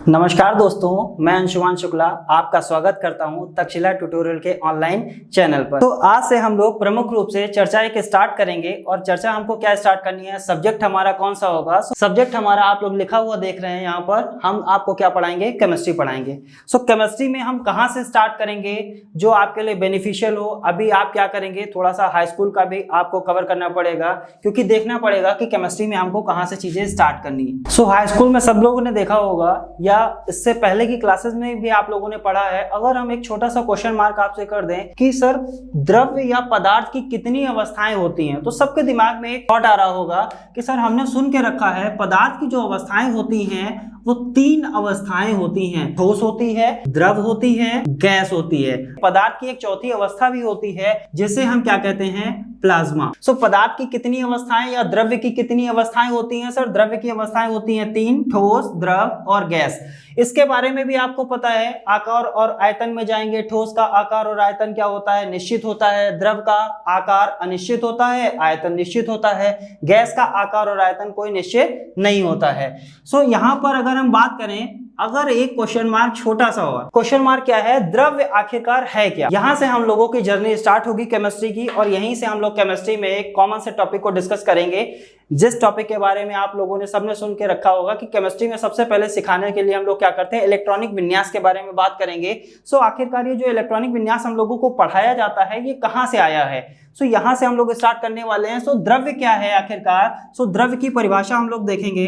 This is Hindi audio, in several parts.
नमस्कार दोस्तों, मैं अंशुमान शुक्ला आपका स्वागत करता हूं तक्षशिला ट्यूटोरियल के ऑनलाइन चैनल पर। तो आज से हम लोग प्रमुख रूप से चर्चा एक स्टार्ट करेंगे और चर्चा हमको क्या स्टार्ट करनी है, सब्जेक्ट हमारा कौन सा होगा। सब्जेक्ट हमारा आप लोग लिखा हुआ देख रहे हैं यहाँ पर, हम आपको क्या पढ़ाएंगे, केमिस्ट्री पढ़ाएंगे। सो केमिस्ट्री में हम कहाँ से स्टार्ट करेंगे जो आपके लिए बेनिफिशियल हो। अभी आप क्या करेंगे, थोड़ा सा हाई स्कूल का भी आपको कवर करना पड़ेगा, क्योंकि देखना पड़ेगा कि केमिस्ट्री में हमको कहाँ से चीजें स्टार्ट करनी है। सो हाई स्कूल में सब लोगों ने देखा होगा या इससे पहले की क्लासेस में भी आप लोगों ने पढ़ा है। अगर हम एक छोटा सा क्वेश्चन मार्क आपसे कर दें कि सर द्रव्य या पदार्थ की कितनी अवस्थाएं होती हैं, तो सबके दिमाग में एक थॉट आ रहा होगा कि सर हमने सुन के रखा है पदार्थ की जो अवस्थाएं होती हैं वो 3 अवस्थाएं होती हैं, ठोस होती है, द्रव होती है, गैस होती है। पदार्थ की एक चौथी अवस्था भी होती है जिसे हम क्या कहते हैं, प्लाज्मा। सो पदार्थ की कितनी अवस्थाएं या द्रव्य की कितनी अवस्थाएं होती हैं सर? द्रव्य की अवस्थाएं होती हैं 3, ठोस, द्रव और गैस। इसके बारे में भी आपको पता है, आकार और आयतन में जाएंगे। ठोस का आकार और आयतन क्या होता है, निश्चित होता है। द्रव का आकार अनिश्चित होता है, आयतन निश्चित होता है। गैस का आकार और आयतन कोई निश्चित नहीं होता है। सो यहाँ पर अगर हम बात करें, अगर एक क्वेश्चन मार्क छोटा सा हो, क्वेश्चन मार्क क्या है, द्रव्य आखिरकार है क्या। यहां से हम लोगों की जर्नी स्टार्ट होगी केमिस्ट्री की, और यहीं से हम लोग केमिस्ट्री में एक कॉमन से टॉपिक को डिस्कस करेंगे, जिस टॉपिक के बारे में आप लोगों ने सबने सुन के रखा होगा कि केमिस्ट्री में सबसे पहले सिखाने के लिए हम लोग क्या करते हैं, इलेक्ट्रॉनिक विन्यास के बारे में बात करेंगे। सो आखिरकार ये जो इलेक्ट्रॉनिक विन्यास हम लोगों को पढ़ाया जाता है, ये कहां से आया है। सो यहां से हम लोग स्टार्ट करने वाले हैं। सो द्रव्य क्या है आखिरकार। सो द्रव्य की परिभाषा हम लोग देखेंगे।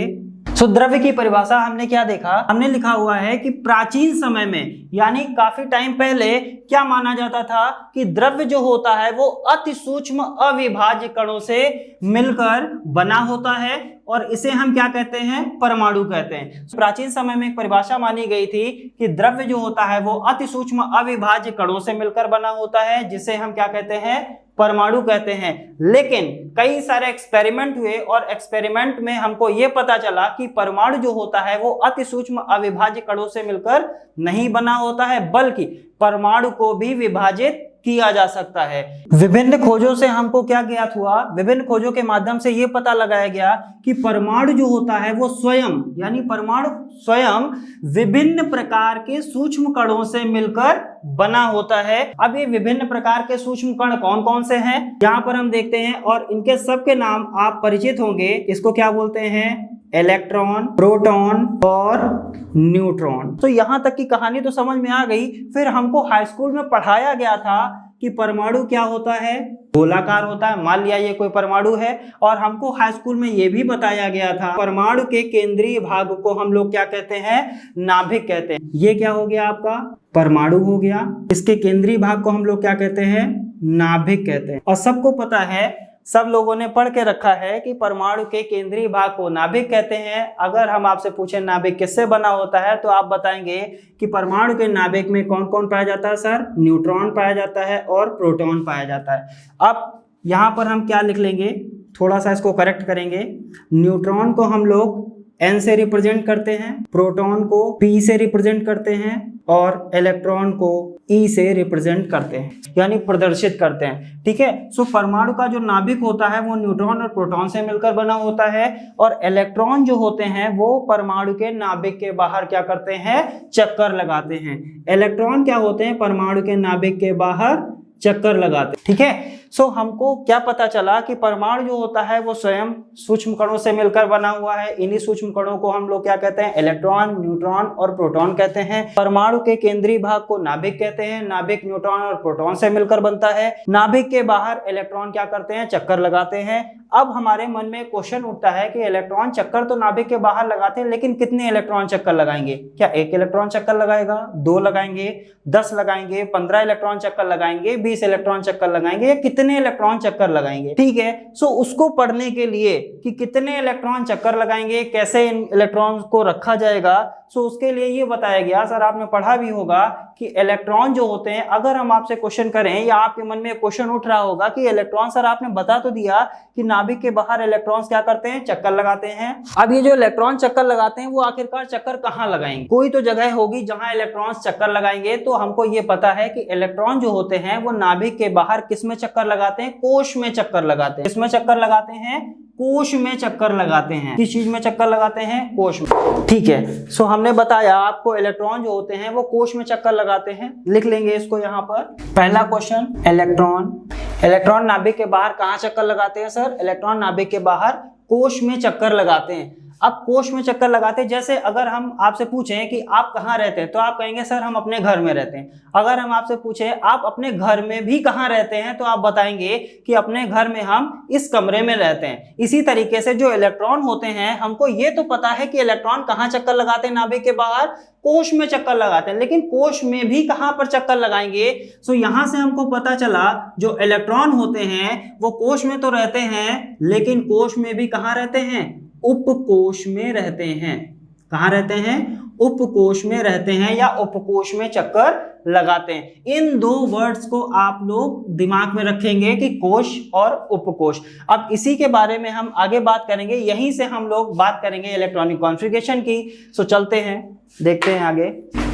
द्रव्य की परिभाषा हमने क्या देखा, हमने लिखा हुआ है कि प्राचीन समय में यानी काफी टाइम पहले क्या माना जाता था कि द्रव्य जो होता है वो अति सूक्ष्म अविभाज्य कणों से मिलकर बना होता है, और इसे हम क्या कहते हैं, परमाणु कहते हैं। प्राचीन समय में एक परिभाषा मानी गई थी कि द्रव्य जो होता है वो अति सूक्ष्म अविभाज्य कणों से मिलकर बना होता है, जिसे हम क्या कहते हैं, परमाणु कहते हैं। लेकिन कई सारे एक्सपेरिमेंट हुए और एक्सपेरिमेंट में हमको ये पता चला कि परमाणु जो होता है वो अति सूक्ष्म अविभाज्य कणों से मिलकर नहीं बना होता है, बल्कि परमाणु को भी विभाजित किया जा सकता है। विभिन्न खोजों से हमको क्या ज्ञात हुआ, विभिन्न खोजों के माध्यम से यह पता लगाया गया कि परमाणु जो होता है वो स्वयं, यानी परमाणु स्वयं विभिन्न प्रकार के सूक्ष्म कणों से मिलकर बना होता है। अब ये विभिन्न प्रकार के सूक्ष्म कण कौन कौन से हैं यहाँ पर हम देखते हैं, और इनके सबके नाम आप परिचित होंगे। इसको क्या बोलते हैं, इलेक्ट्रॉन, प्रोटॉन और न्यूट्रॉन। तो यहां तक की कहानी तो समझ में आ गई। फिर हमको हाई स्कूल में पढ़ाया गया था कि परमाणु क्या होता है, गोलाकार होता है। मान लिया ये कोई परमाणु है, और हमको हाई स्कूल में ये भी बताया गया था परमाणु के केंद्रीय भाग को हम लोग क्या कहते हैं, नाभिक कहते हैं। ये क्या हो गया आपका, परमाणु हो गया। इसके केंद्रीय भाग को हम लोग क्या कहते हैं, नाभिक कहते हैं। और सबको पता है, सब लोगों ने पढ़ के रखा है कि परमाणु के केंद्रीय भाग को नाभिक कहते हैं। अगर हम आपसे पूछें नाभिक किससे बना होता है, तो आप बताएंगे कि परमाणु के नाभिक में कौन कौन पाया जाता है सर, न्यूट्रॉन पाया जाता है और प्रोटॉन पाया जाता है। अब यहाँ पर हम क्या लिख लेंगे, थोड़ा सा इसको करेक्ट करेंगे। न्यूट्रॉन को हम लोग N से रिप्रेजेंट करते हैं, प्रोटॉन को P से रिप्रेजेंट करते हैं, और इलेक्ट्रॉन को E से रिप्रेजेंट करते हैं, यानी प्रदर्शित करते हैं। ठीक है। सो परमाणु का जो नाभिक होता है वो न्यूट्रॉन और प्रोटॉन से मिलकर बना होता है, और इलेक्ट्रॉन जो होते हैं वो परमाणु के नाभिक के बाहर क्या करते हैं, चक्कर लगाते हैं। इलेक्ट्रॉन क्या होते हैं, परमाणु के नाभिक के बाहर चक्कर लगाते। ठीक है। सो हमको क्या पता चला कि परमाणु जो होता है वो स्वयं सूक्ष्म कणों से मिलकर बना हुआ है। इन्हीं सूक्ष्म कणों को हम लोग क्या कहते हैं, इलेक्ट्रॉन, न्यूट्रॉन और प्रोटॉन कहते हैं। परमाणु के केंद्रीय भाग को नाभिक कहते हैं। नाभिक न्यूट्रॉन और प्रोटॉन से मिलकर बनता है। नाभिक के बाहर इलेक्ट्रॉन क्या करते हैं, चक्कर लगाते हैं। अब हमारे मन में क्वेश्चन उठता है कि इलेक्ट्रॉन चक्कर तो नाभिक के बाहर लगाते हैं, लेकिन कितने इलेक्ट्रॉन चक्कर लगाएंगे? क्या 1 इलेक्ट्रॉन चक्कर लगाएगा, 2 लगाएंगे, 10 लगाएंगे, 15 इलेक्ट्रॉन चक्कर लगाएंगे, 20 इलेक्ट्रॉन चक्कर लगाएंगे, या कितने इलेक्ट्रॉन चक्कर लगाएंगे? ठीक है। सो उसको पढ़ने के लिए कि कितने इलेक्ट्रॉन चक्कर लगाएंगे, कैसे इन इलेक्ट्रॉन को रखा जाएगा, सो उसके लिए ये बताया गया। सर आपने पढ़ा भी होगा कि इलेक्ट्रॉन जो होते हैं, अगर हम आपसे क्वेश्चन करें या आपके मन में क्वेश्चन उठ रहा होगा कि इलेक्ट्रॉन, सर आपने बता तो दिया कि नाभिक के बाहर इलेक्ट्रॉन्स क्या करते हैं, चक्कर लगाते हैं। अब ये जो इलेक्ट्रॉन चक्कर लगाते हैं वो आखिरकार चक्कर कहाँ लगाएंगे? कोई तो जगह होगी जहां इलेक्ट्रॉन्स चक्कर लगाएंगे। तो हमको ये पता है कि इलेक्ट्रॉन जो होते हैं वो नाभिक के बाहर किस में चक्कर लगाते हैं, कोश में चक्कर लगाते हैं। किस में चक्कर लगाते हैं, कोश में चक्कर लगाते हैं। किस चीज में चक्कर लगाते हैं? कोश में। ठीक है, सो हमने बताया आपको इलेक्ट्रॉन जो होते हैं वो कोश में चक्कर लगाते हैं। लिख लेंगे इसको यहाँ पर। पहला क्वेश्चन, इलेक्ट्रॉन नाभिक के बाहर कहाँ चक्कर लगाते हैं सर? इलेक्ट्रॉन नाभिक के बाहर कोश में चक्कर लगाते हैं। अब कोश में चक्कर लगाते हैं, जैसे अगर हम आपसे पूछें कि आप कहाँ रहते हैं तो आप कहेंगे सर हम अपने घर में रहते हैं। अगर हम आपसे पूछें आप अपने घर में भी कहाँ रहते हैं तो आप बताएंगे कि अपने घर में हम इस कमरे में रहते हैं। इसी तरीके से जो इलेक्ट्रॉन होते हैं, हमको ये तो पता है कि इलेक्ट्रॉन कहाँ चक्कर लगाते हैं नाभिक के बाहर? कोश में चक्कर लगाते हैं, लेकिन कोश में भी कहां पर चक्कर लगाएंगे? सो यहां से हमको पता चला जो इलेक्ट्रॉन होते हैं वो कोश में तो रहते हैं, लेकिन कोश में भी कहां रहते हैं? उपकोश में रहते हैं। कहां रहते हैं? उपकोश में रहते हैं या उपकोश में चक्कर लगाते हैं। इन दो वर्ड्स को आप लोग दिमाग में रखेंगे कि कोश और उपकोश। अब इसी के बारे में हम आगे बात करेंगे, यहीं से हम लोग बात करेंगे इलेक्ट्रॉनिक कॉन्फ़िगरेशन की। सो चलते हैं, देखते हैं आगे।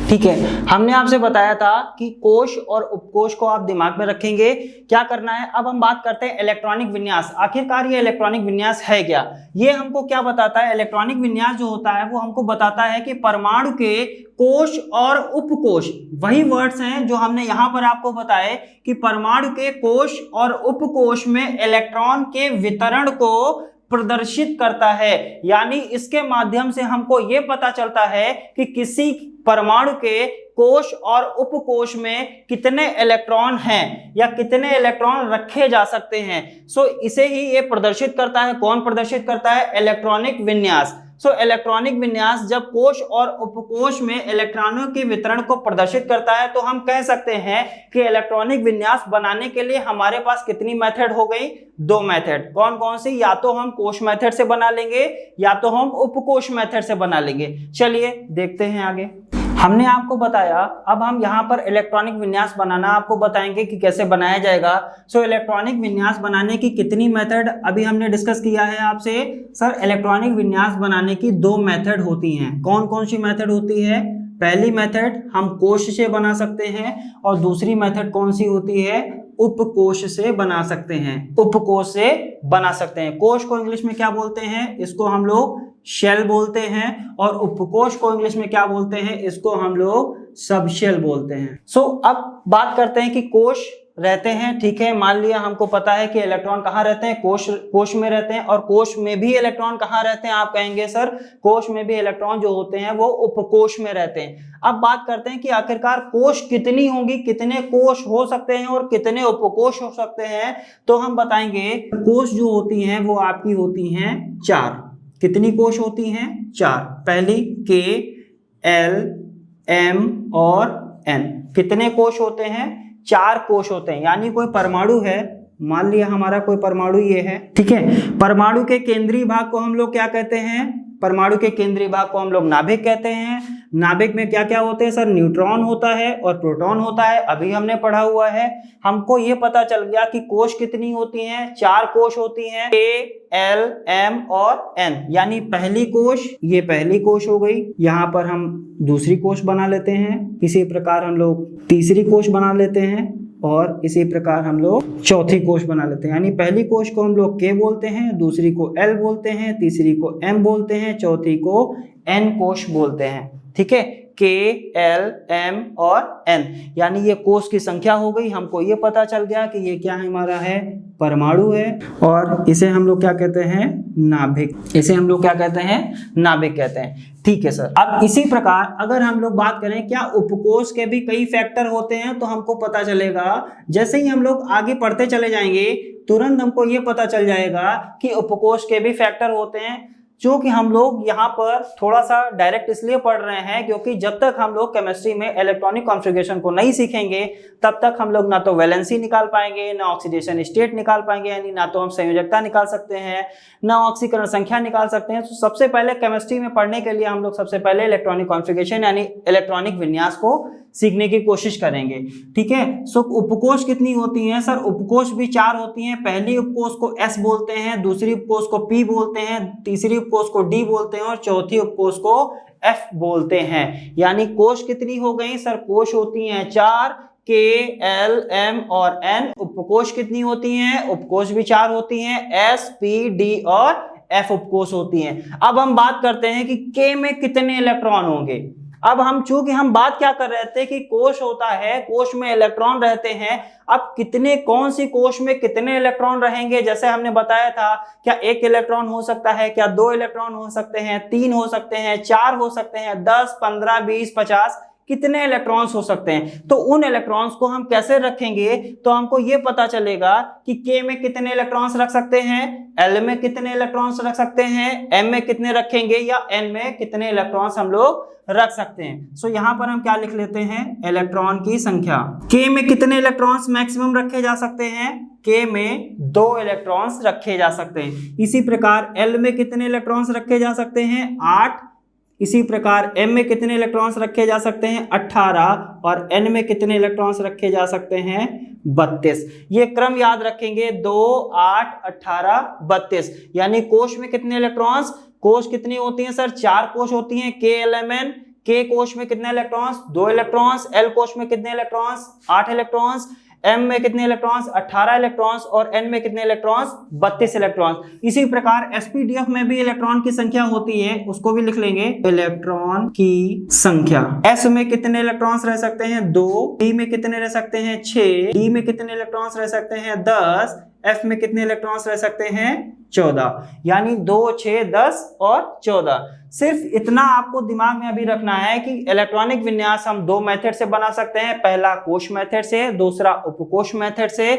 ठीक है, हमने आपसे बताया था कि कोश और उपकोश को आप दिमाग में रखेंगे। क्या करना है, अब हम बात करते हैं इलेक्ट्रॉनिक विन्यास। आखिरकार ये इलेक्ट्रॉनिक विन्यास है क्या? ये हमको क्या बताता है? इलेक्ट्रॉनिक विन्यास जो होता है वो हमको बताता है कि परमाणु के कोश और उपकोश, वही वर्ड्स हैं जो हमने यहां पर आपको बताए कि परमाणु के कोश और उपकोश में इलेक्ट्रॉन के वितरण को प्रदर्शित करता है। यानी इसके माध्यम से हमको ये पता चलता है कि किसी परमाणु के कोश और उपकोश में कितने इलेक्ट्रॉन हैं या कितने इलेक्ट्रॉन रखे जा सकते हैं। सो इसे ही ये प्रदर्शित करता है। कौन प्रदर्शित करता है? इलेक्ट्रॉनिक विन्यास। सो इलेक्ट्रॉनिक विन्यास जब कोश और उपकोश में इलेक्ट्रॉनों के वितरण को प्रदर्शित करता है तो हम कह सकते हैं कि इलेक्ट्रॉनिक विन्यास बनाने के लिए हमारे पास कितनी मेथड हो गई? दो मेथड। कौन कौन सी? या तो हम कोश मेथड से बना लेंगे या तो हम उपकोश मेथड से बना लेंगे। चलिए देखते हैं आगे। हमने आपको बताया, अब हम यहाँ पर इलेक्ट्रॉनिक विन्यास बनाना आपको बताएंगे कि कैसे बनाया जाएगा। सो इलेक्ट्रॉनिक विन्यास बनाने की कितनी मेथड अभी हमने डिस्कस किया है आपसे? सर इलेक्ट्रॉनिक विन्यास बनाने की दो मेथड होती हैं। कौन कौन सी मेथड होती है? पहली मेथड हम कोश से बना सकते हैं और दूसरी मेथड कौन सी होती है? उपकोश से बना सकते हैं। उपकोश से बना सकते हैं। कोश को इंग्लिश में क्या बोलते हैं? इसको हम लोग शेल बोलते हैं। और उपकोश को इंग्लिश में क्या बोलते हैं? इसको हम लोग सबशेल बोलते हैं। सो अब बात करते हैं कि कोश रहते हैं। ठीक है, मान लिया हमको पता है कि इलेक्ट्रॉन कहाँ रहते हैं? कोश में रहते हैं। और कोश में भी इलेक्ट्रॉन कहाँ रहते हैं? आप कहेंगे सर कोश में भी इलेक्ट्रॉन जो होते हैं वो उपकोश में रहते हैं। अब बात करते हैं कि आखिरकार कोश कितनी होंगी, कितने कोश हो सकते हैं और कितने उपकोश हो सकते हैं। तो हम बताएंगे कोश जो होती हैं वो आपकी होती हैं 4। कितनी कोश होती हैं? 4। पहली K, L, M और N। कितने कोश होते हैं? 4 कोश होते हैं। यानी कोई परमाणु है, मान लिया हमारा कोई परमाणु ये है। ठीक है, परमाणु के केंद्रीय भाग को हम लोग क्या कहते हैं? परमाणु के केंद्रीय भाग को हम लोग नाभिक कहते हैं। नाभिक में क्या क्या होते हैं सर? न्यूट्रॉन होता है और प्रोटॉन होता है। अभी हमने पढ़ा हुआ है। हमको ये पता चल गया कि कोश कितनी होती हैं? 4 कोश होती हैं, K, L, M और N। यानी पहली कोश, ये पहली कोश हो गई। यहाँ पर हम दूसरी कोश बना लेते हैं। इसी प्रकार हम लोग तीसरी कोश बना लेते हैं और इसी प्रकार हम लोग चौथी कोश बना लेते हैं। यानी पहली कोश को हम लोग K बोलते हैं, दूसरी को L बोलते हैं, तीसरी को M बोलते हैं, चौथी को N कोश बोलते हैं। ठीक है, K, L, M और N। यानी ये कोश की संख्या हो गई। हमको ये पता चल गया कि ये क्या है? हमारा है परमाणु है और इसे हम लोग क्या कहते हैं? नाभिक। इसे हम लोग क्या कहते हैं? नाभिक कहते हैं। ठीक है सर। अब इसी प्रकार अगर हम लोग बात करें क्या उपकोश के भी कई फैक्टर होते हैं, तो हमको पता चलेगा जैसे ही हम लोग आगे पढ़ते चले जाएंगे तुरंत हमको ये पता चल जाएगा कि उपकोश के भी फैक्टर होते हैं। जो कि हम लोग यहाँ पर थोड़ा सा डायरेक्ट इसलिए पढ़ रहे हैं क्योंकि जब तक हम लोग केमिस्ट्री में इलेक्ट्रॉनिक कॉन्फ़िगरेशन को नहीं सीखेंगे तब तक हम लोग ना तो वैलेंसी निकाल पाएंगे, ना ऑक्सीडेशन स्टेट निकाल पाएंगे, यानी ना तो हम संयोजकता निकाल सकते हैं, ना ऑक्सीकरण संख्या निकाल सकते हैं। तो सबसे पहले केमिस्ट्री में पढ़ने के लिए हम लोग सबसे पहले इलेक्ट्रॉनिक कॉन्फ़िगरेशन यानी इलेक्ट्रॉनिक विन्यास को सीखने की कोशिश करेंगे। ठीक है, सो उपकोश कितनी होती हैं सर? उपकोश भी 4 होती हैं। पहली उपकोश को S बोलते हैं, दूसरी उपकोश को P बोलते हैं, तीसरी उपकोश को D बोलते हैं और चौथी उपकोश को F बोलते हैं। यानी कोश कितनी हो गई सर? कोश होती हैं 4। K, L, M और N। उपकोष कितनी होती हैं? उपकोष भी 4 होती हैं। S, P, D और F उपकोष होती हैं। अब हम बात करते हैं कि K में कितने इलेक्ट्रॉन होंगे। अब चूंकि हम बात क्या कर रहे थे कि कोष होता है, कोष में इलेक्ट्रॉन रहते हैं। अब कौन सी कोष में कितने इलेक्ट्रॉन रहेंगे, जैसे हमने बताया था, क्या 1 इलेक्ट्रॉन हो सकता है, क्या 2 इलेक्ट्रॉन हो सकते हैं, 3 हो सकते हैं, 4 हो सकते हैं, 10, 15, 20, 50, कितने इलेक्ट्रॉन्स हो सकते हैं। तो उन इलेक्ट्रॉन्स को हम कैसे रखेंगे, तो हमको ये पता चलेगा कि K में कितने इलेक्ट्रॉन्स रख सकते हैं, L में कितने इलेक्ट्रॉन्स रख सकते हैं, M में कितने रखेंगे या N में कितने इलेक्ट्रॉन्स हम लोग रख सकते हैं। सो यहां पर हम क्या लिख लेते हैं, इलेक्ट्रॉन की संख्या। K में कितने इलेक्ट्रॉन्स मैक्सिमम रखे जा सकते हैं, K में 2 इलेक्ट्रॉन्स रखे जा सकते हैं। इसी प्रकार L में कितने इलेक्ट्रॉन्स रखे जा सकते हैं, 8। इसी प्रकार M में कितने इलेक्ट्रॉन्स रखे जा सकते हैं, 18 और N में कितने इलेक्ट्रॉन्स रखे जा सकते हैं, 32। ये क्रम याद रखेंगे, 2, 8, 18, 32। यानी कोष में कितने इलेक्ट्रॉन्स, कोष कितनी होती हैं सर, 4 कोष होती हैं। KLMN, K कोष में कितने इलेक्ट्रॉन्स, 2 इलेक्ट्रॉन्स। L कोष में कितने इलेक्ट्रॉन्स, 8 इलेक्ट्रॉन्स। M में कितने इलेक्ट्रॉन्स, 18 इलेक्ट्रॉन्स और N में कितने इलेक्ट्रॉन्स, 32 इलेक्ट्रॉन्स। इसी प्रकार SPDF में भी इलेक्ट्रॉन की संख्या होती है, उसको भी लिख लेंगे, इलेक्ट्रॉन की संख्या। S में कितने इलेक्ट्रॉन्स रह सकते हैं, 2। D में कितने रह सकते हैं, 6। D में कितने इलेक्ट्रॉन्स रह सकते हैं, 10। F में कितने इलेक्ट्रॉन्स रह सकते हैं, 14। यानी 2, 6, 10 और 14। सिर्फ इतना आपको दिमाग में अभी रखना है कि इलेक्ट्रॉनिक विन्यास हम 2 मेथड से बना सकते हैं। पहला कोष मेथड से, दूसरा उपकोष मेथड से।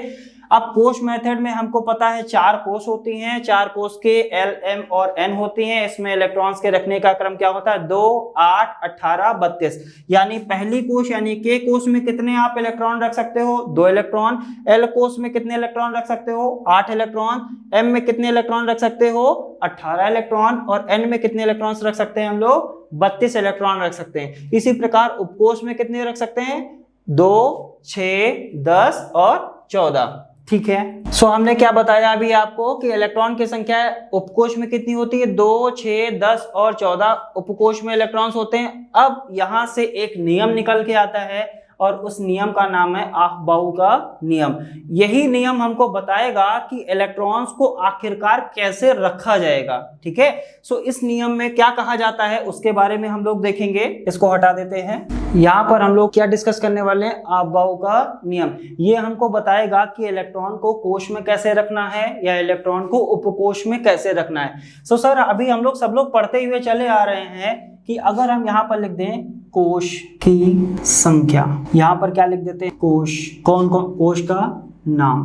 अब कोष मेथड में हमको पता है 4 कोष होती हैं, 4 कोष के L, M और N होती हैं। इसमें इलेक्ट्रॉन्स के रखने का क्रम क्या होता है, 2, 8, 18, 32। यानी पहली कोष यानी K कोष में कितने आप इलेक्ट्रॉन रख सकते हो, 2 इलेक्ट्रॉन। L कोष में कितने इलेक्ट्रॉन रख सकते हो, 8 इलेक्ट्रॉन। M में कितने इलेक्ट्रॉन रख सकते हो, 18 इलेक्ट्रॉन और N में कितने इलेक्ट्रॉन्स रख सकते हैं हम लोग, 32 इलेक्ट्रॉन रख सकते हैं। इसी प्रकार उपकोष में कितने रख सकते हैं, 2, 6, 10 और 14। ठीक है। सो हमने क्या बताया अभी आपको कि इलेक्ट्रॉन की संख्या उपकोष में कितनी होती है, 2, 6, 10 और 14 उपकोष में इलेक्ट्रॉन्स होते हैं। अब यहां से एक नियम निकल के आता है और उस नियम का नाम है अफबाउ का नियम। यही नियम हमको बताएगा कि इलेक्ट्रॉन्स को आखिरकार कैसे रखा जाएगा। ठीक है। सो इस नियम में क्या कहा जाता है उसके बारे में हम लोग देखेंगे। इसको हटा देते हैं। यहाँ पर हम लोग क्या डिस्कस करने वाले हैं, अफबाउ का नियम। ये हमको बताएगा कि इलेक्ट्रॉन को कोष में कैसे रखना है या इलेक्ट्रॉन को उपकोष में कैसे रखना है। सो सर अभी हम लोग सब लोग पढ़ते हुए चले आ रहे हैं कि अगर हम यहाँ पर लिख दें कोष की संख्या, यहाँ पर क्या लिख देते हैं, कोष, कौन कौन, कोष का नाम।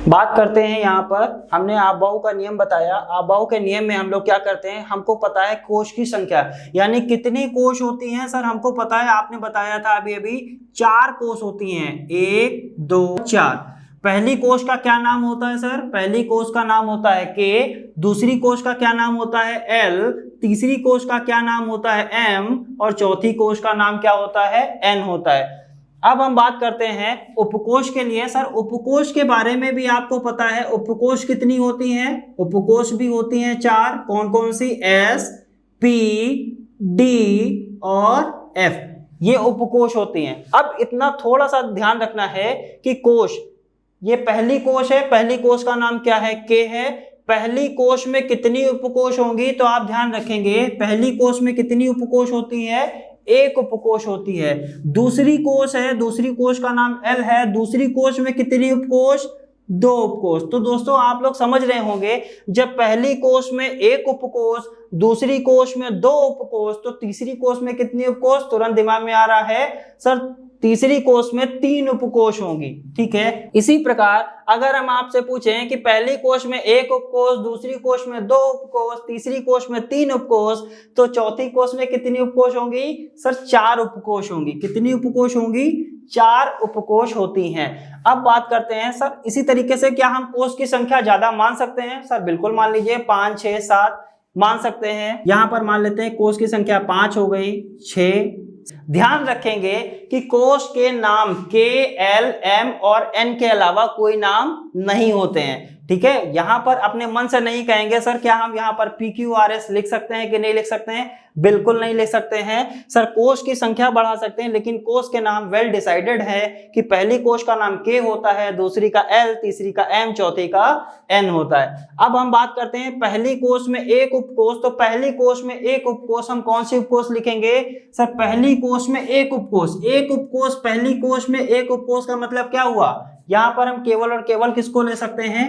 बात करते हैं, यहाँ पर हमने अफबाउ का नियम बताया। अफबाउ के नियम में हम लोग क्या करते हैं, हमको पता है कोष की संख्या यानी कितनी कोष होती हैं सर, हमको पता है, आपने बताया था अभी अभी 4 कोष होती हैं, 1, 2, 4। पहली कोष का क्या नाम होता है सर, पहली कोष का नाम होता है K। दूसरी कोष का क्या नाम होता है, L। तीसरी कोष का क्या नाम होता है, M। और चौथी कोष का नाम क्या होता है, N होता है। अब हम बात करते हैं उपकोष के लिए। सर उपकोष के बारे में भी आपको पता है, उपकोष कितनी होती हैं, उपकोष भी होती हैं 4। कौन कौन सी, S, P, D और F, ये उपकोष होती हैं। अब इतना थोड़ा सा ध्यान रखना है कि कोष, ये पहली कोष है, पहली कोष का नाम क्या है, K है। पहली कोष में कितनी उपकोष होंगी, तो आप ध्यान रखेंगे पहली कोष में कितनी उपकोष होती है, 1 उपकोष होती है। दूसरी कोष है, दूसरी कोष का नाम L है, दूसरी कोष में कितनी उपकोष, 2 उपकोष। तो दोस्तों आप लोग समझ रहे होंगे, जब पहली कोष में 1 उपकोष, दूसरी कोष में 2 उपकोष, तो तीसरी कोष में कितनी उपकोष, तुरंत दिमाग में आ रहा है सर, तीसरी कोष में 3 उपकोष होंगी। ठीक है। इसी प्रकार अगर हम आपसे पूछें कि पहली कोष में 1 उपकोष, दूसरी कोष में 2 उपकोष, तीसरी कोष में 3 उपकोष, तो चौथी कोष में कितनी उपकोष होंगी सर, 4 उपकोष होंगी। कितनी उपकोष होंगी, 4 उपकोष होती हैं। अब बात करते हैं सर इसी तरीके से क्या हम कोष की संख्या ज्यादा मान सकते हैं, सर बिल्कुल मान लीजिए 5, 6, 7 मान सकते हैं। यहां पर मान लेते हैं कोष की संख्या 5 हो गई, 6। ध्यान रखेंगे कि कोष के नाम K, L, M और N के अलावा कोई नाम नहीं होते हैं। ठीक है, यहाँ पर अपने मन से नहीं कहेंगे सर क्या हम यहाँ पर PQRS लिख सकते हैं कि नहीं लिख सकते हैं, बिल्कुल नहीं लिख सकते हैं सर। कोष की संख्या बढ़ा सकते हैं लेकिन कोष के नाम वेल डिसाइडेड है कि पहली कोष का नाम K होता है, दूसरी का L, तीसरी का M, चौथी का N होता है। अब हम बात करते हैं पहली कोष में एक उपकोष, तो पहली कोष में एक उपकोष हम कौन सी उपकोष लिखेंगे सर, पहली कोष में एक उपकोष, एक उपकोष, पहली कोष में एक उपकोष का मतलब क्या हुआ, यहाँ पर हम केवल और केवल किसको ले सकते हैं,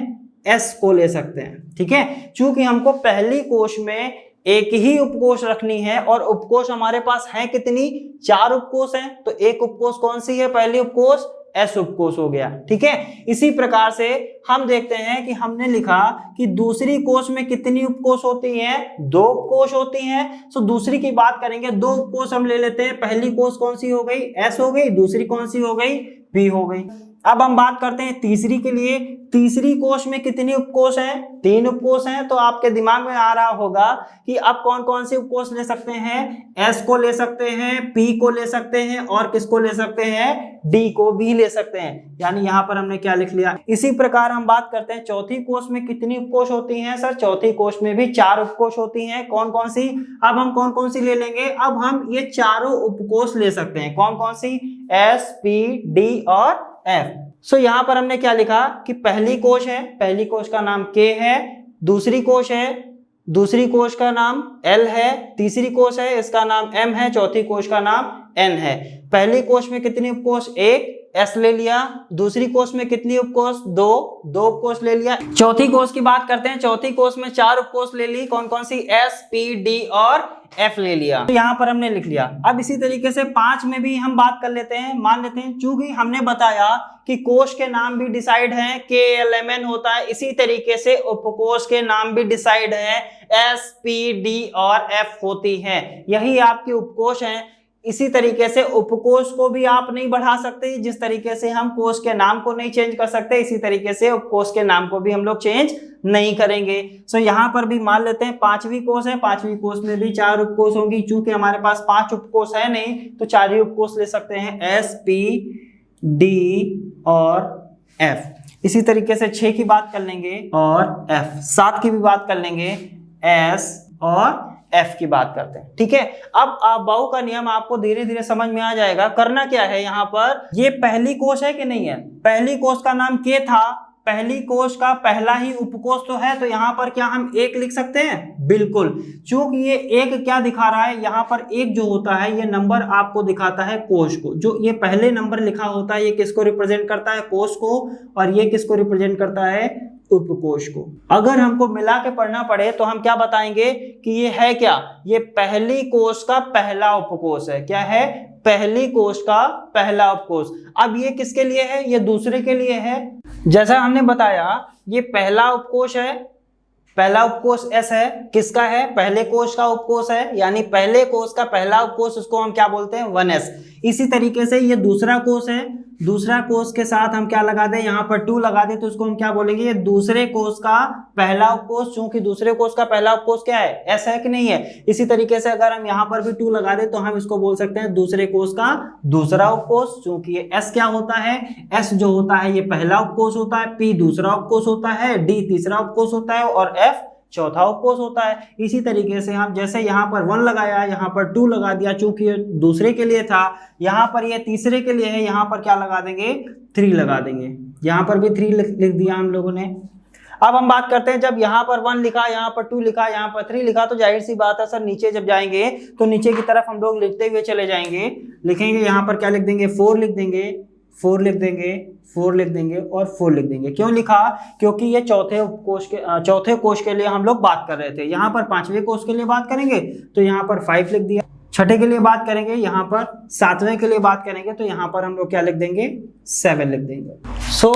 S को ले सकते हैं। ठीक है, चूंकि हमको पहली कोष में एक ही उपकोष रखनी है और उपकोष हमारे पास है कितनी, 4 उपकोष हैं, तो एक उपकोष कौन सी है, पहली उपकोष S उपकोष हो गया। ठीक है, इसी प्रकार से हम देखते हैं कि हमने लिखा कि दूसरी कोष में कितनी उपकोष होती हैं, 2 उपकोष होती हैं। तो दूसरी की बात करेंगे, 2 उपकोष हम ले लेते हैं, पहली कोष कौन सी हो गई, S हो गई, दूसरी कौन सी हो गई, B हो गई। अब हम बात करते हैं तीसरी के लिए, तीसरी कोष में कितनी उपकोष हैं, 3 उपकोष हैं। तो आपके दिमाग में आ रहा होगा कि अब कौन कौन से उपकोष ले सकते हैं, S को ले सकते हैं, P को ले सकते हैं और किसको ले सकते हैं, D को भी ले सकते हैं। यानी यहाँ पर हमने क्या लिख लिया। इसी प्रकार हम बात करते हैं चौथी कोष में कितनी उपकोष होती हैं सर, चौथी कोष में भी 4 उपकोष होती हैं। कौन कौन सी, अब हम कौन कौन सी ले लेंगे, अब हम ये चारों उपकोष ले सकते हैं। कौन कौन सी, S, P, D और F। सो यहाँ पर हमने क्या लिखा कि पहली कोष है, पहली कोष का नाम K है, दूसरी कोष है, दूसरी कोष का नाम L है, तीसरी कोष है इसका नाम M है, चौथी कोष का नाम N है। पहली कोष में कितनी उपकोष, 1, S ले लिया, दूसरी कोष में कितनी उपकोष, 2 उपकोष ले लिया। चौथी कोष की बात करते हैं, चौथी कोष में 4 उपकोष ले ली, कौन कौन सी, S, P, D और F ले लिया। तो यहाँ पर हमने लिख लिया। अब इसी तरीके से 5 में भी हम बात कर लेते हैं, मान लेते हैं चूंकि हमने बताया कि कोष के नाम भी डिसाइड हैं, K, L, M, N होता है, इसी तरीके से उपकोष के नाम भी डिसाइड हैं, S, P, D और F होती हैं। यही आपके उपकोष हैं। इसी तरीके से उपकोष को भी आप नहीं बढ़ा सकते, जिस तरीके से हम कोष के नाम को नहीं चेंज कर सकते इसी तरीके से उपकोष के नाम को भी हम लोग चेंज नहीं करेंगे। सो यहाँ पर भी मान लेते हैं 5वीं कोष है, 5वीं कोष में भी 4 उपकोष होंगी। चूंकि हमारे पास 5 उपकोष है नहीं तो 4 ही उपकोष ले सकते हैं, S, P, D और F। इसी तरीके से 6 की बात कर लेंगे और F, 7 की भी बात कर लेंगे, S और F की बात करते हैं। ठीक है, अब अबाउ का नियम आपको धीरे धीरे समझ में आ जाएगा। करना क्या है, यहाँ पर ये पहली कोष है कि नहीं है, पहली कोष का नाम K था, पहली कोष का पहला ही उपकोष तो है, तो यहाँ पर क्या हम 1 लिख सकते हैं, बिल्कुल। चूंकि ये 1 क्या दिखा रहा है, यहाँ पर 1 जो होता है ये नंबर आपको दिखाता है कोष को। जो ये पहले नंबर लिखा होता है ये किसको रिप्रेजेंट करता है, कोष को, और ये किसको रिप्रेजेंट करता है, उपकोष को। अगर हमको मिला के पढ़ना पड़े तो हम क्या बताएंगे कि ये है क्या, ये पहली कोष का पहला उपकोष है। क्या है, पहली कोष का पहला उपकोष। अब ये किसके लिए है, ये दूसरे के लिए है। जैसा हमने बताया ये पहला उपकोष है, पहला उपकोष S है, किसका है, पहले कोष का उपकोष है, यानी पहले कोष का पहला उपकोष उसको हम क्या बोलते हैं, 1S। इसी तरीके से ये दूसरा कोष है, दूसरा कोष के साथ हम क्या लगा दें, यहाँ पर 2 लगा दें तो उसको हम क्या बोलेंगे, ये दूसरे कोष का पहला उपकोष। चूंकि दूसरे कोष का पहला उपकोष क्या है, S है कि नहीं है। इसी तरीके से अगर हम यहाँ पर भी 2 लगा दें तो हम इसको बोल सकते हैं दूसरे कोष का दूसरा उपकोष। चूंकि ये S क्या होता है, S जो होता है ये पहला उपकोष होता है, P दूसरा उपकोष होता है, D तीसरा उपकोष होता है और F चौथा उपकोष होता है। इसी तरीके से हम जैसे यहाँ पर 1 लगाया, यहाँ पर 2 लगा दिया, चूंकि ये दूसरे के लिए था, यहाँ पर ये तीसरे के लिए है, यहाँ पर क्या लगा देंगे, 3 लगा देंगे। यहाँ पर भी 3 लिख दिया हम लोगों ने। अब हम बात करते हैं, जब यहाँ पर 1 लिखा, यहाँ पर 2 लिखा, यहाँ पर 3 लिखा, तो जाहिर सी बात है सर नीचे जब जाएंगे तो नीचे की तरफ हम लोग लिखते हुए चले जाएंगे। लिखेंगे यहाँ पर क्या लिख देंगे, 4 लिख देंगे, 4 लिख देंगे, 4 लिख देंगे और 4 लिख देंगे। क्यों लिखा, क्योंकि ये चौथे कोष के लिए हम लोग बात कर रहे थे। यहाँ पर 5वें कोष के लिए बात करेंगे तो यहाँ पर 5 लिख दिया, छठे के लिए बात करेंगे, यहाँ पर 7वें के लिए बात करेंगे तो यहाँ पर हम लोग क्या लिख देंगे, 7 लिख देंगे। सो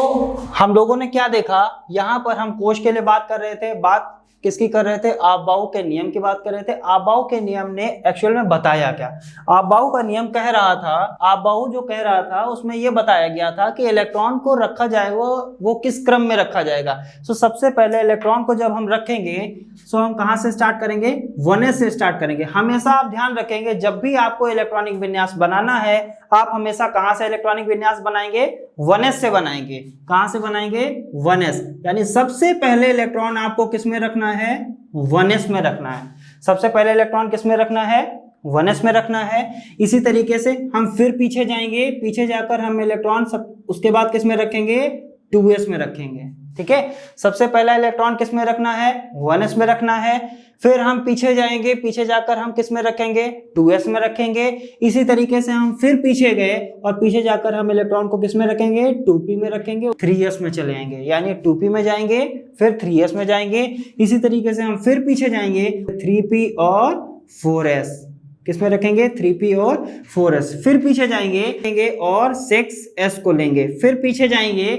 हम लोगों ने क्या देखा, यहाँ पर हम कोष के लिए बात कर रहे थे, बात किसकी कर रहे थे, आबाउ के नियम की बात कर रहे थे। आबाउ के नियम ने एक्चुअल में बताया क्या, आबाउ का नियम कह रहा था, आबाउ जो कह रहा था उसमें यह बताया गया था कि इलेक्ट्रॉन को रखा जाएगा वो किस क्रम में रखा जाएगा। सो सबसे पहले इलेक्ट्रॉन को जब हम रखेंगे सो हम कहां से स्टार्ट करेंगे, 1s से स्टार्ट करेंगे। हमेशा आप ध्यान रखेंगे जब भी आपको इलेक्ट्रॉनिक विन्यास बनाना है आप हमेशा कहां से इलेक्ट्रॉनिक विन्यास बनाएंगे, 1s से बनाएंगे। बनाएंगे। कहां से बनाएंगे? 1s, यानी सबसे पहले इलेक्ट्रॉन आपको किस में रखना है? 1s में रखना है। सबसे पहले इलेक्ट्रॉन किस में रखना है? 1s में रखना है। इसी तरीके से हम फिर पीछे जाएंगे, पीछे जाकर हम इलेक्ट्रॉन उसके बाद किस में रखेंगे? 2s में रखेंगे। ठीक है, सबसे पहला इलेक्ट्रॉन किस में रखना है? 1s में रखना है। फिर हम पीछे जाएंगे, पीछे जाकर हम किस में रखेंगे? 2s में रखेंगे। इसी तरीके से हम फिर पीछे गए और पीछे जाकर हम इलेक्ट्रॉन को किस में रखेंगे? 2p में रखेंगे, 3s में चले आएंगे, यानी 2p में जाएंगे फिर 3s में जाएंगे। इसी तरीके से हम फिर पीछे जाएंगे, 3p और 4s किस में रखेंगे? 3p और 4s। फिर पीछे जाएंगे और 6s को लेंगे, फिर पीछे जाएंगे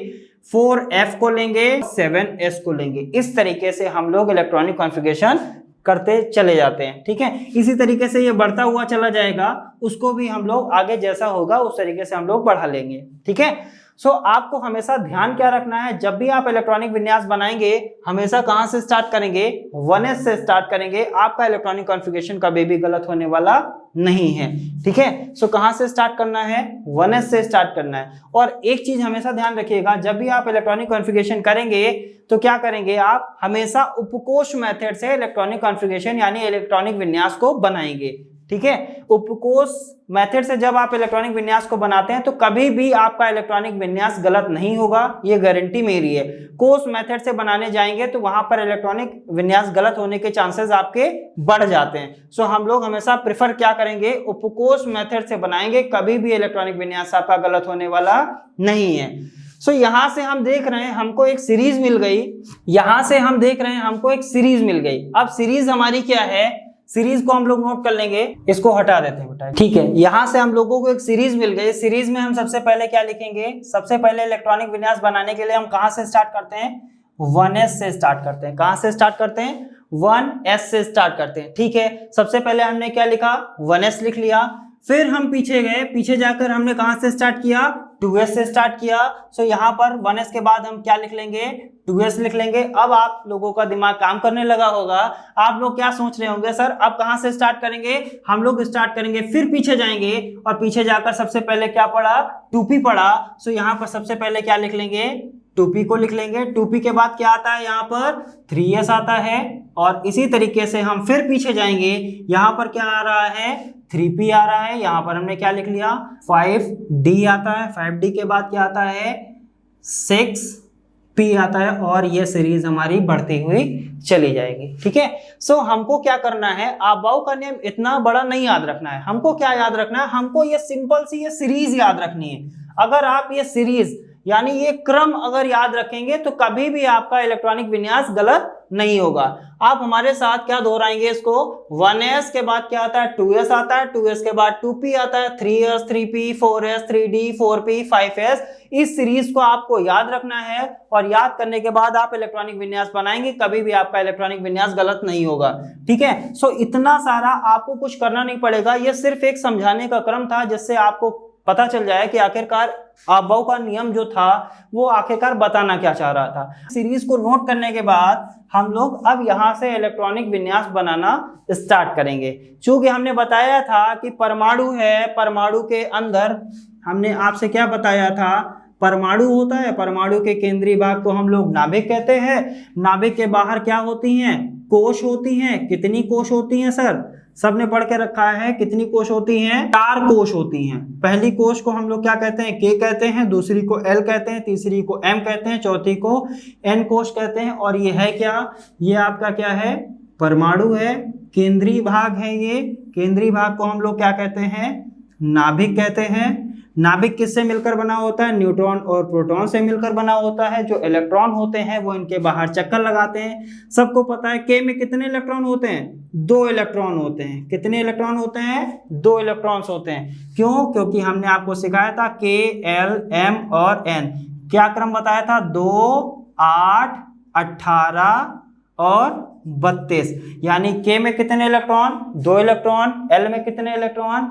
4f को लेंगे, 7s को लेंगे। इस तरीके से हम लोग इलेक्ट्रॉनिक कॉन्फ़िगरेशन करते चले जाते हैं। ठीक है, इसी तरीके से ये बढ़ता हुआ चला जाएगा, उसको भी हम लोग आगे जैसा होगा उस तरीके से हम लोग बढ़ा लेंगे। ठीक है, सो आपको हमेशा ध्यान क्या रखना है, जब भी आप इलेक्ट्रॉनिक विन्यास बनाएंगे हमेशा कहां से स्टार्ट करेंगे? 1s से स्टार्ट करेंगे। आपका इलेक्ट्रॉनिक कॉन्फ़िगरेशन कभी भी गलत होने वाला नहीं है। ठीक है, सो कहां से स्टार्ट करना है? 1s से स्टार्ट करना है। और एक चीज हमेशा ध्यान रखिएगा, जब भी आप इलेक्ट्रॉनिक कॉन्फ़िगरेशन करेंगे तो क्या करेंगे? आप हमेशा उपकोष मेथड से इलेक्ट्रॉनिक कॉन्फ़िगरेशन यानी इलेक्ट्रॉनिक विन्यास को बनाएंगे। ठीक है, उपकोष मेथड से जब आप इलेक्ट्रॉनिक विन्यास को बनाते हैं तो कभी भी आपका इलेक्ट्रॉनिक विन्यास गलत नहीं होगा, ये गारंटी मेरी है। कोष मेथड से बनाने जाएंगे तो वहां पर इलेक्ट्रॉनिक विन्यास गलत होने के चांसेस आपके बढ़ जाते हैं। सो हम लोग हमेशा प्रेफर क्या करेंगे? उपकोष मेथड से बनाएंगे, कभी भी इलेक्ट्रॉनिक विन्यास आपका गलत होने वाला नहीं है। सो यहां से हम देख रहे हैं हमको एक सीरीज मिल गई, यहां से हम देख रहे हैं हमको एक सीरीज मिल गई। अब सीरीज हमारी क्या है? सीरीज को हम लोग नोट कर लेंगे, इसको हटा देते हैं बेटा। ठीक है, यहां से हम लोगों को एक सीरीज मिल गई। सीरीज में हम सबसे पहले क्या लिखेंगे? सबसे पहले इलेक्ट्रॉनिक विन्यास बनाने के लिए हम कहां से स्टार्ट करते हैं? 1s से स्टार्ट करते हैं। कहां से स्टार्ट करते हैं? 1s से स्टार्ट करते हैं। ठीक है, सबसे पहले हमने क्या लिखा? 1s लिख लिया। फिर हम पीछे गए, पीछे जाकर हमने कहां से स्टार्ट किया? 2s से स्टार्ट किया। सो यहाँ पर 1s के बाद हम क्या लिख लेंगे? 2s लिख लेंगे। अब आप लोगों का दिमाग काम करने लगा होगा, आप लोग क्या सोच रहे होंगे, सर अब कहां से स्टार्ट करेंगे? हम लोग स्टार्ट करेंगे, फिर पीछे जाएंगे और पीछे जाकर सबसे पहले क्या पढ़ा? 2p पढ़ा। सो यहाँ पर सबसे पहले क्या लिख लेंगे? 2p को लिख लेंगे। 2p के बाद क्या आता है? यहाँ पर 3s आता है। और इसी तरीके से हम फिर पीछे जाएंगे, यहाँ पर क्या आ रहा है? 3p आ रहा है। यहाँ पर हमने क्या लिख लिया? 5d आता है। 5d के बाद क्या आता है? 6p आता है। और ये सीरीज हमारी बढ़ती हुई चली जाएगी। ठीक है, सो हमको क्या करना है? अबाव का नियम इतना बड़ा नहीं याद रखना है। हमको क्या याद रखना है? हमको ये सिंपल सी ये सीरीज याद रखनी है। अगर आप ये सीरीज यानी ये क्रम अगर याद रखेंगे तो कभी भी आपका इलेक्ट्रॉनिक विन्यास गलत नहीं होगा। आप हमारे साथ क्या दोहराएंगे इसको? 1s के बाद क्या आता है? 2s आता है। 2s के बाद 2p आता है। 3s, 3p, 4s, 3d, 4p, 5s। इस सीरीज को आपको याद रखना है और याद करने के बाद आप इलेक्ट्रॉनिक विन्यास बनाएंगे, कभी भी आपका इलेक्ट्रॉनिक विन्यास गलत नहीं होगा। ठीक है, सो इतना सारा आपको कुछ करना नहीं पड़ेगा। यह सिर्फ एक समझाने का क्रम था जिससे आपको पता चल जाए कि आखिरकार अबाव का नियम जो था वो आखिरकार बताना क्या चाह रहा था। सीरीज को नोट करने के बाद हम लोग अब यहां से इलेक्ट्रॉनिक विन्यास बनाना स्टार्ट करेंगे। चूंकि हमने बताया था कि परमाणु है, परमाणु के अंदर हमने आपसे क्या बताया था? परमाणु होता है, परमाणु के केंद्रीय भाग को हम लोग नाभिक कहते हैं। नाभिक के बाहर क्या होती हैं? कोश होती हैं। कितनी कोश होती हैं सर? सबने पढ़ के रखा है। कितनी कोश होती हैं? 4 कोश होती हैं। पहली कोश को हम लोग क्या कहते हैं? K कहते हैं। दूसरी को L कहते हैं। तीसरी को M कहते हैं। चौथी को N कोश कहते हैं। और ये है क्या? ये आपका क्या है? परमाणु है। केंद्रीय भाग है। ये केंद्रीय भाग को हम लोग क्या कहते हैं? नाभिक कहते हैं। नाभिक किससे मिलकर बना होता है? न्यूट्रॉन और प्रोटॉन से मिलकर बना होता है। जो इलेक्ट्रॉन होते हैं वो इनके बाहर चक्कर लगाते हैं। सबको पता है K में कितने इलेक्ट्रॉन होते हैं? 2 इलेक्ट्रॉन होते हैं। कितने इलेक्ट्रॉन होते हैं? 2 इलेक्ट्रॉन्स होते हैं। क्यों? क्योंकि हमने आपको सिखाया था K, L, M और N। क्या क्रम बताया था? 2, 8, 18 और 32। यानी K में कितने इलेक्ट्रॉन? 2 इलेक्ट्रॉन। L में कितने इलेक्ट्रॉन?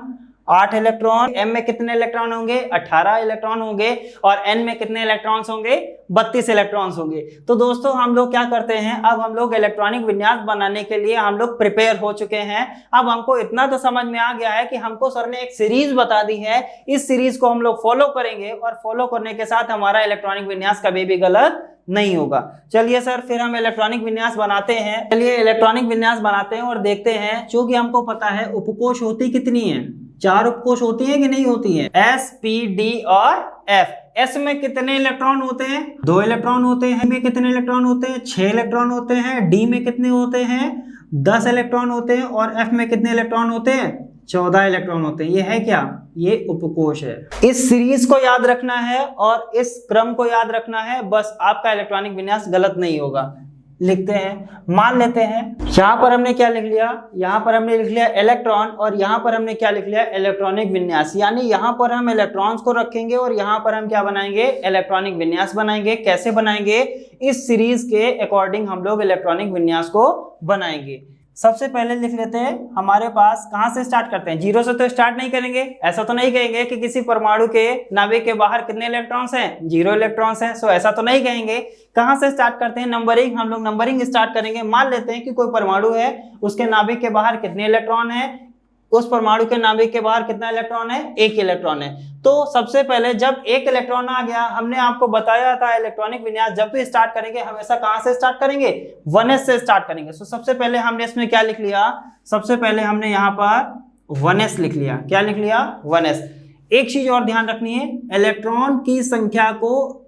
8 इलेक्ट्रॉन, m में कितने इलेक्ट्रॉन होंगे 18 इलेक्ट्रॉन होंगे और n में कितने इलेक्ट्रॉन्स होंगे 32 इलेक्ट्रॉन्स होंगे। तो दोस्तों हम लोग क्या करते हैं, अब हम लोग इलेक्ट्रॉनिक विन्यास बनाने के लिए हम लोग प्रिपेयर हो चुके हैं। अब हमको इतना तो समझ में आ गया है कि हमको सर ने एक सीरीज बता दी है, इस सीरीज को हम लोग फॉलो करेंगे और फॉलो करने के साथ हमारा इलेक्ट्रॉनिक विन्यास कभी भी गलत नहीं होगा। चलिए सर फिर हम इलेक्ट्रॉनिक विन्यास बनाते हैं। चलिए इलेक्ट्रॉनिक विन्यास बनाते हैं और देखते हैं, चूंकि हमको पता है उपकोष होती कितनी है, 4 उपकोष होती है कि नहीं होती है, S, P, D और F। S में कितने इलेक्ट्रॉन होते हैं 2 इलेक्ट्रॉन होते हैं, में कितने इलेक्ट्रॉन होते हैं 6 इलेक्ट्रॉन होते हैं, D में कितने होते हैं 10 इलेक्ट्रॉन होते हैं और F में कितने इलेक्ट्रॉन होते हैं 14 इलेक्ट्रॉन होते हैं। ये है क्या, ये उपकोष है। इस सीरीज को याद रखना है और इस क्रम को याद रखना है, बस आपका इलेक्ट्रॉनिक विन्यास गलत नहीं होगा। लिखते हैं, मान लेते हैं यहाँ पर हमने क्या लिख लिया, यहाँ पर हमने लिख लिया इलेक्ट्रॉन और यहाँ पर हमने क्या लिख लिया इलेक्ट्रॉनिक विन्यास। यानी यहाँ पर हम इलेक्ट्रॉन्स को रखेंगे और यहाँ पर हम क्या बनाएंगे इलेक्ट्रॉनिक विन्यास बनाएंगे। कैसे बनाएंगे, इस सीरीज के अकॉर्डिंग हम लोग इलेक्ट्रॉनिक विन्यास को बनाएंगे। सबसे पहले लिख लेते हैं, हमारे पास कहां से स्टार्ट करते हैं, 0 से तो स्टार्ट नहीं करेंगे। ऐसा तो नहीं कहेंगे कि किसी परमाणु के नाभिक के बाहर कितने इलेक्ट्रॉन्स हैं 0 इलेक्ट्रॉन्स हैं, सो ऐसा तो नहीं कहेंगे। कहां से स्टार्ट करते हैं, नंबरिंग, हम लोग नंबरिंग स्टार्ट करेंगे। मान लेते हैं कि कोई परमाणु है, उसके नाभिक के बाहर कितने इलेक्ट्रॉन है, उस परमाणु के नाभिक के बाहर कितना इलेक्ट्रॉन है 1 इलेक्ट्रॉन है। तो सबसे पहले जब 1 इलेक्ट्रॉन आ गया, हमने आपको बताया था इलेक्ट्रॉनिक विन्यास जब भी स्टार्ट करेंगे हमेशा कहां से स्टार्ट करेंगे 1s से स्टार्ट करेंगे। तो सबसे पहले हमने इसमें क्या लिख लिया, सबसे पहले हमने यहाँ पर 1s लिख लिया। क्या लिख लिया 1s। एक चीज और ध्यान रखनी है, इलेक्ट्रॉन की संख्या को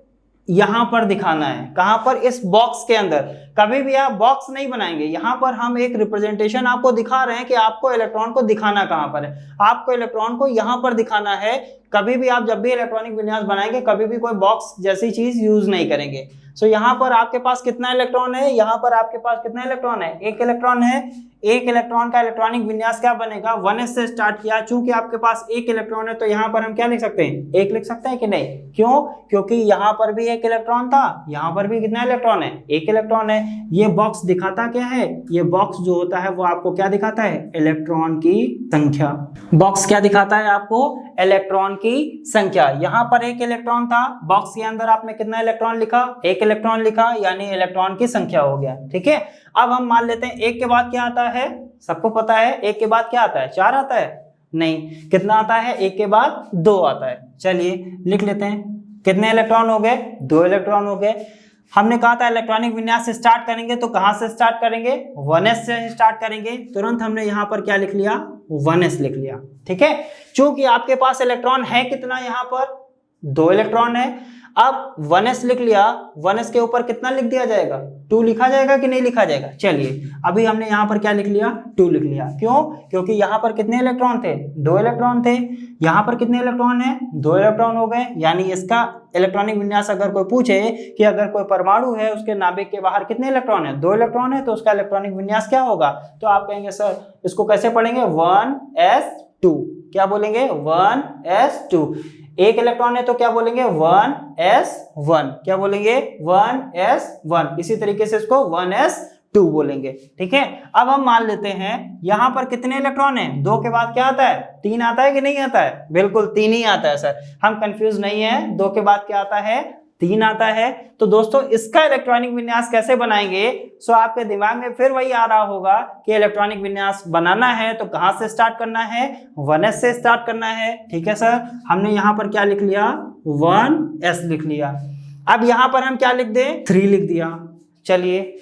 यहां पर दिखाना है। कहां पर, इस बॉक्स के अंदर। कभी भी आप बॉक्स नहीं बनाएंगे, यहां पर हम एक रिप्रेजेंटेशन आपको दिखा रहे हैं कि आपको इलेक्ट्रॉन को दिखाना कहां पर है, आपको इलेक्ट्रॉन को यहां पर दिखाना है। कभी भी आप जब भी इलेक्ट्रॉनिक विन्यास बनाएंगे कभी भी कोई बॉक्स जैसी चीज यूज नहीं करेंगे। सो यहाँ पर आपके पास कितना इलेक्ट्रॉन है, यहाँ पर आपके पास कितना इलेक्ट्रॉन है 1 इलेक्ट्रॉन है। 1 इलेक्ट्रॉन का इलेक्ट्रॉनिक विन्यास क्या बनेगा, 1s से स्टार्ट किया। चूंकि आपके पास 1 इलेक्ट्रॉन है तो यहाँ पर हम क्या लिख सकते हैं 1 लिख सकते हैं कि नहीं, क्यों, क्योंकि यहाँ पर भी 1 इलेक्ट्रॉन था, यहाँ पर भी कितना इलेक्ट्रॉन है 1 इलेक्ट्रॉन है। ये बॉक्स दिखाता क्या है, ये बॉक्स जो होता है वो आपको क्या दिखाता है इलेक्ट्रॉन की संख्या। बॉक्स क्या दिखाता है आपको, इलेक्ट्रॉन की संख्या। यहाँ पर 1 इलेक्ट्रॉन था, बॉक्स के अंदर आपने कितना इलेक्ट्रॉन लिखा 1 इलेक्ट्रॉन लिखा, यानी इलेक्ट्रॉन की संख्या हो गया। ठीक है, अब हम मान लेते हैं 1 के बाद क्या आता है, सबको पता है 1 के बाद क्या आता है 4 आता है, नहीं, कितना आता है 1 के बाद 2 आता है। चलिए लिख लेते हैं, कितने इलेक्ट्रॉन हो गए 2 इलेक्ट्रॉन हो गए। हमने कहा था इलेक्ट्रॉनिक विन्यास से स्टार्ट करेंगे तो कहां से स्टार्ट करेंगे 1s से स्टार्ट करेंगे। तुरंत हमने यहां पर क्या लिख लिया 1s लिख लिया। ठीक है, चूंकि आपके पास इलेक्ट्रॉन है कितना, यहां पर 2 इलेक्ट्रॉन है। अब 1s लिख लिया, 1s के ऊपर कितना लिख दिया जाएगा 2 लिखा जाएगा कि नहीं लिखा जाएगा। चलिए अभी हमने यहाँ पर क्या लिख लिया 2 लिख लिया। क्यों, क्योंकि यहाँ पर कितने इलेक्ट्रॉन थे 2 इलेक्ट्रॉन थे, यहाँ पर कितने इलेक्ट्रॉन है 2 इलेक्ट्रॉन हो गए। यानी इसका इलेक्ट्रॉनिक विन्यास अगर कोई पूछे कि अगर कोई परमाणु है उसके नाभिक के बाहर कितने इलेक्ट्रॉन है 2 इलेक्ट्रॉन है, तो उसका इलेक्ट्रॉनिक विन्यास क्या होगा, तो आप कहेंगे सर इसको कैसे पढ़ेंगे 1s2। क्या बोलेंगे 1s2। 1 इलेक्ट्रॉन है तो क्या बोलेंगे 1s1। क्या बोलेंगे 1s1। इसी तरीके से इसको 1s2 बोलेंगे। ठीक है, अब हम मान लेते हैं यहां पर कितने इलेक्ट्रॉन है, 2 के बाद क्या आता है 3 आता है कि नहीं आता है, बिल्कुल 3 ही आता है सर, हम कंफ्यूज नहीं है, 2 के बाद क्या आता है 3 आता है। तो दोस्तों इसका इलेक्ट्रॉनिक विन्यास कैसे बनाएंगे, सो आपके दिमाग में फिर वही आ रहा होगा कि इलेक्ट्रॉनिक विन्यास बनाना है तो कहां से स्टार्ट करना है 1s से स्टार्ट करना है। ठीक है सर, हमने यहां पर क्या लिख लिया 1s लिख लिया। अब यहां पर हम क्या लिख दें 3 लिख दिया। चलिए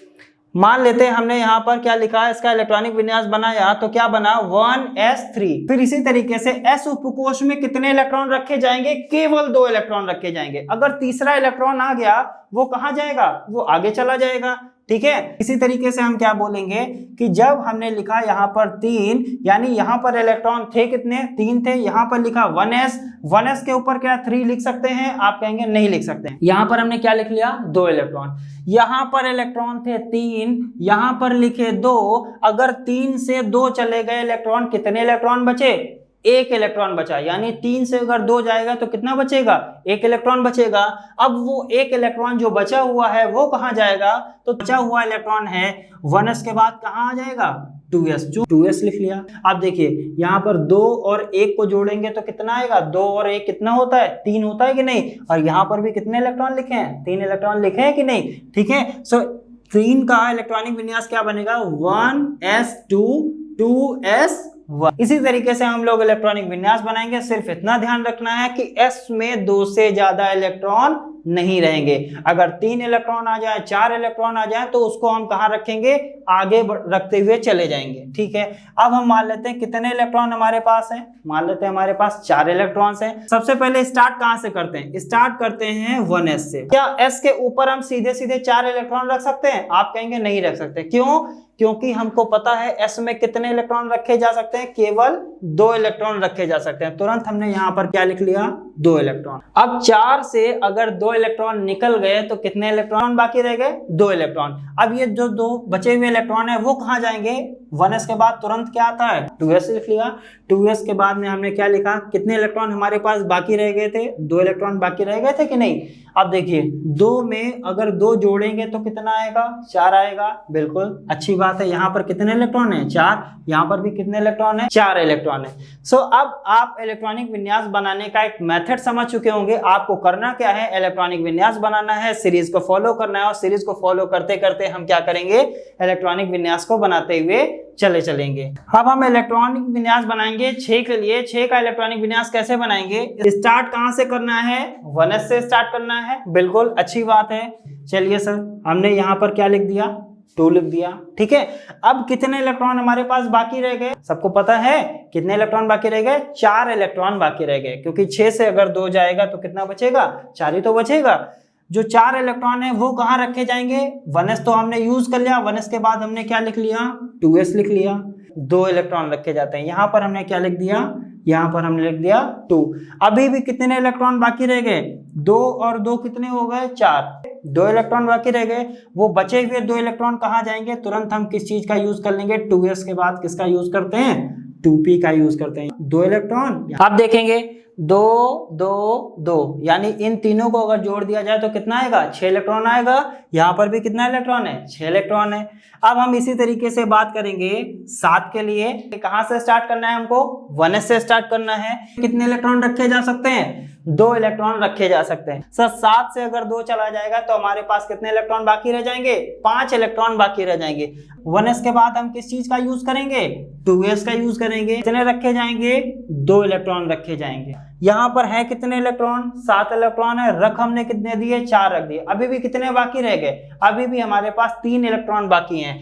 मान लेते हैं हमने यहाँ पर क्या लिखा है, इसका इलेक्ट्रॉनिक विन्यास बनाया तो क्या बना 1s3। फिर इसी तरीके से s उपकोष में कितने इलेक्ट्रॉन रखे जाएंगे, केवल 2 इलेक्ट्रॉन रखे जाएंगे। अगर तीसरा इलेक्ट्रॉन आ गया वो कहाँ जाएगा, वो आगे चला जाएगा। ठीक है, इसी तरीके से हम क्या बोलेंगे कि जब हमने लिखा यहाँ पर 3, यानी यहाँ पर इलेक्ट्रॉन थे कितने 3 थे, यहाँ पर लिखा 1s के ऊपर क्या 3 लिख सकते हैं, आप कहेंगे नहीं लिख सकते हैं। यहाँ पर हमने क्या लिख लिया 2 इलेक्ट्रॉन, यहाँ पर इलेक्ट्रॉन थे 3, यहाँ पर लिखे 2। अगर 3 से 2 चले गए इलेक्ट्रॉन, कितने इलेक्ट्रॉन बचे एक इलेक्ट्रॉन बचा, यानी 3 से अगर 2 जाएगा तो कितना बचेगा, एक इलेक्ट्रॉन बचेगा। अब वो एक इलेक्ट्रॉन जो बचा हुआ है वो कहाँ जाएगा, तो बचा हुआ इलेक्ट्रॉन है 1s के बाद कहाँ आ जाएगा, 2s, 2s लिख लिया। अब देखिए यहाँ पर 2 और 1 को जोड़ेंगे तो कितना आएगा, 2 और 1 कितना होता है, 3 होता है कि नहीं, और यहाँ पर भी कितने इलेक्ट्रॉन लिखे हैं, 3 इलेक्ट्रॉन लिखे हैं कि नहीं, ठीक है। सो 3 का इलेक्ट्रॉनिक विन्यास क्या बनेगा, 1s2 2s1। इसी तरीके से हम लोग इलेक्ट्रॉनिक विन्यास बनाएंगे, सिर्फ इतना ध्यान रखना है कि s में 2 से ज्यादा इलेक्ट्रॉन नहीं रहेंगे। अगर 3 इलेक्ट्रॉन आ जाए, 4 इलेक्ट्रॉन आ जाए तो उसको हम कहाँ रखेंगे, आगे रखते हुए चले जाएंगे, ठीक है। अब हम मान लेते हैं कितने इलेक्ट्रॉन हमारे पास है, मान लेते हैं हमारे पास 4 इलेक्ट्रॉन्स हैं। सबसे पहले स्टार्ट कहाँ से करते हैं, स्टार्ट करते हैं 1s से। क्या s के ऊपर हम सीधे सीधे 4 इलेक्ट्रॉन रख सकते हैं, आप कहेंगे नहीं रख सकते, क्यों, क्योंकि हमको पता है s में कितने इलेक्ट्रॉन रखे जा सकते हैं, केवल 2 इलेक्ट्रॉन रखे जा सकते हैं। तुरंत हमने यहाँ पर क्या लिख लिया, 2 इलेक्ट्रॉन। अब 4 से अगर 2 इलेक्ट्रॉन निकल गए तो कितने इलेक्ट्रॉन बाकी रह गए, 2 इलेक्ट्रॉन। अब ये जो 2 बचे हुए इलेक्ट्रॉन है वो कहाँ जाएंगे, 1s के बाद तुरंत क्या आता है, 2s लिख लिया। 2s के बाद में हमने क्या लिखा, कितने इलेक्ट्रॉन हमारे पास बाकी रह गए थे, 2 इलेक्ट्रॉन बाकी रह गए थे कि नहीं। अब देखिए 2 में अगर 2 जोड़ेंगे तो कितना आएगा, 4 आएगा, बिल्कुल अच्छी बात है। यहाँ पर कितने इलेक्ट्रॉन है, 4, यहाँ पर भी कितने इलेक्ट्रॉन है, 4 इलेक्ट्रॉन है। सो अब आप इलेक्ट्रॉनिक विन्यास बनाने का एक मेथड समझ चुके होंगे। आपको करना क्या है, इलेक्ट्रॉनिक विन्यास बनाना है, सीरीज को फॉलो करना है, और सीरीज को फॉलो करते करते हम क्या करेंगे, इलेक्ट्रॉनिक विन्यास को बनाते हुए चलेंगे। अब हम इलेक्ट्रॉनिक विन्यास बनाएंगे 6 के लिए। 6 का इलेक्ट्रॉनिक विन्यास कैसे बनाएंगे, स्टार्ट कहां से करना है, 1s से स्टार्ट करना है, बिल्कुल अच्छी बात है। चलिए सर, हमने यहाँ पर क्या लिख दिया, 2 लिख दिया, ठीक है। अब कितने इलेक्ट्रॉन हमारे पास बाकी रह गए, सबको पता है कितने इलेक्ट्रॉन बाकी रह गए, 4 इलेक्ट्रॉन बाकी रह गए, क्योंकि 6 से अगर 2 जाएगा तो कितना बचेगा, 4 ही तो बचेगा। जो 4 इलेक्ट्रॉन है वो कहाँ रखे जाएंगे, 1s तो हमने यूज कर लिया, 1s के बाद हमने क्या लिख लिया, 2s लिख लिया। 2 इलेक्ट्रॉन रखे जाते हैं, यहाँ पर हमने क्या लिख दिया, यहाँ पर हमने लिख दिया 2। अभी भी कितने इलेक्ट्रॉन बाकी रह गए, 2 और 2 कितने हो गए, 4, 2 इलेक्ट्रॉन बाकी रह गए। वो बचे हुए 2 इलेक्ट्रॉन कहाँ जाएंगे, तुरंत हम किस चीज का यूज कर लेंगे, 2s के बाद किसका यूज करते हैं, 2p का यूज करते हैं। 2 इलेक्ट्रॉन आप देखेंगे 2 2 2, यानी इन तीनों को अगर जोड़ दिया जाए तो कितना आएगा, 6 इलेक्ट्रॉन आएगा। यहाँ पर भी कितना इलेक्ट्रॉन है, 6 इलेक्ट्रॉन है। अब हम इसी तरीके से बात करेंगे 7 के लिए। कहाँ से स्टार्ट करना है हमको, 1s से स्टार्ट करना है। कितने इलेक्ट्रॉन रखे जा सकते हैं, 2 इलेक्ट्रॉन रखे जा सकते हैं। सर 7 से अगर 2 चला जाएगा तो हमारे पास कितने इलेक्ट्रॉन बाकी रह जाएंगे, 5 इलेक्ट्रॉन बाकी रह जाएंगे। 1s के बाद हम किस चीज का यूज करेंगे, 2s का यूज करेंगे। कितने रखे जाएंगे, 2 इलेक्ट्रॉन रखे जाएंगे। यहाँ पर है कितने इलेक्ट्रॉन, 7 इलेक्ट्रॉन है, रख हमने कितने दिए, 4 रख दिए। अभी भी कितने बाकी रह गए, अभी भी हमारे पास 3 इलेक्ट्रॉन बाकी हैं,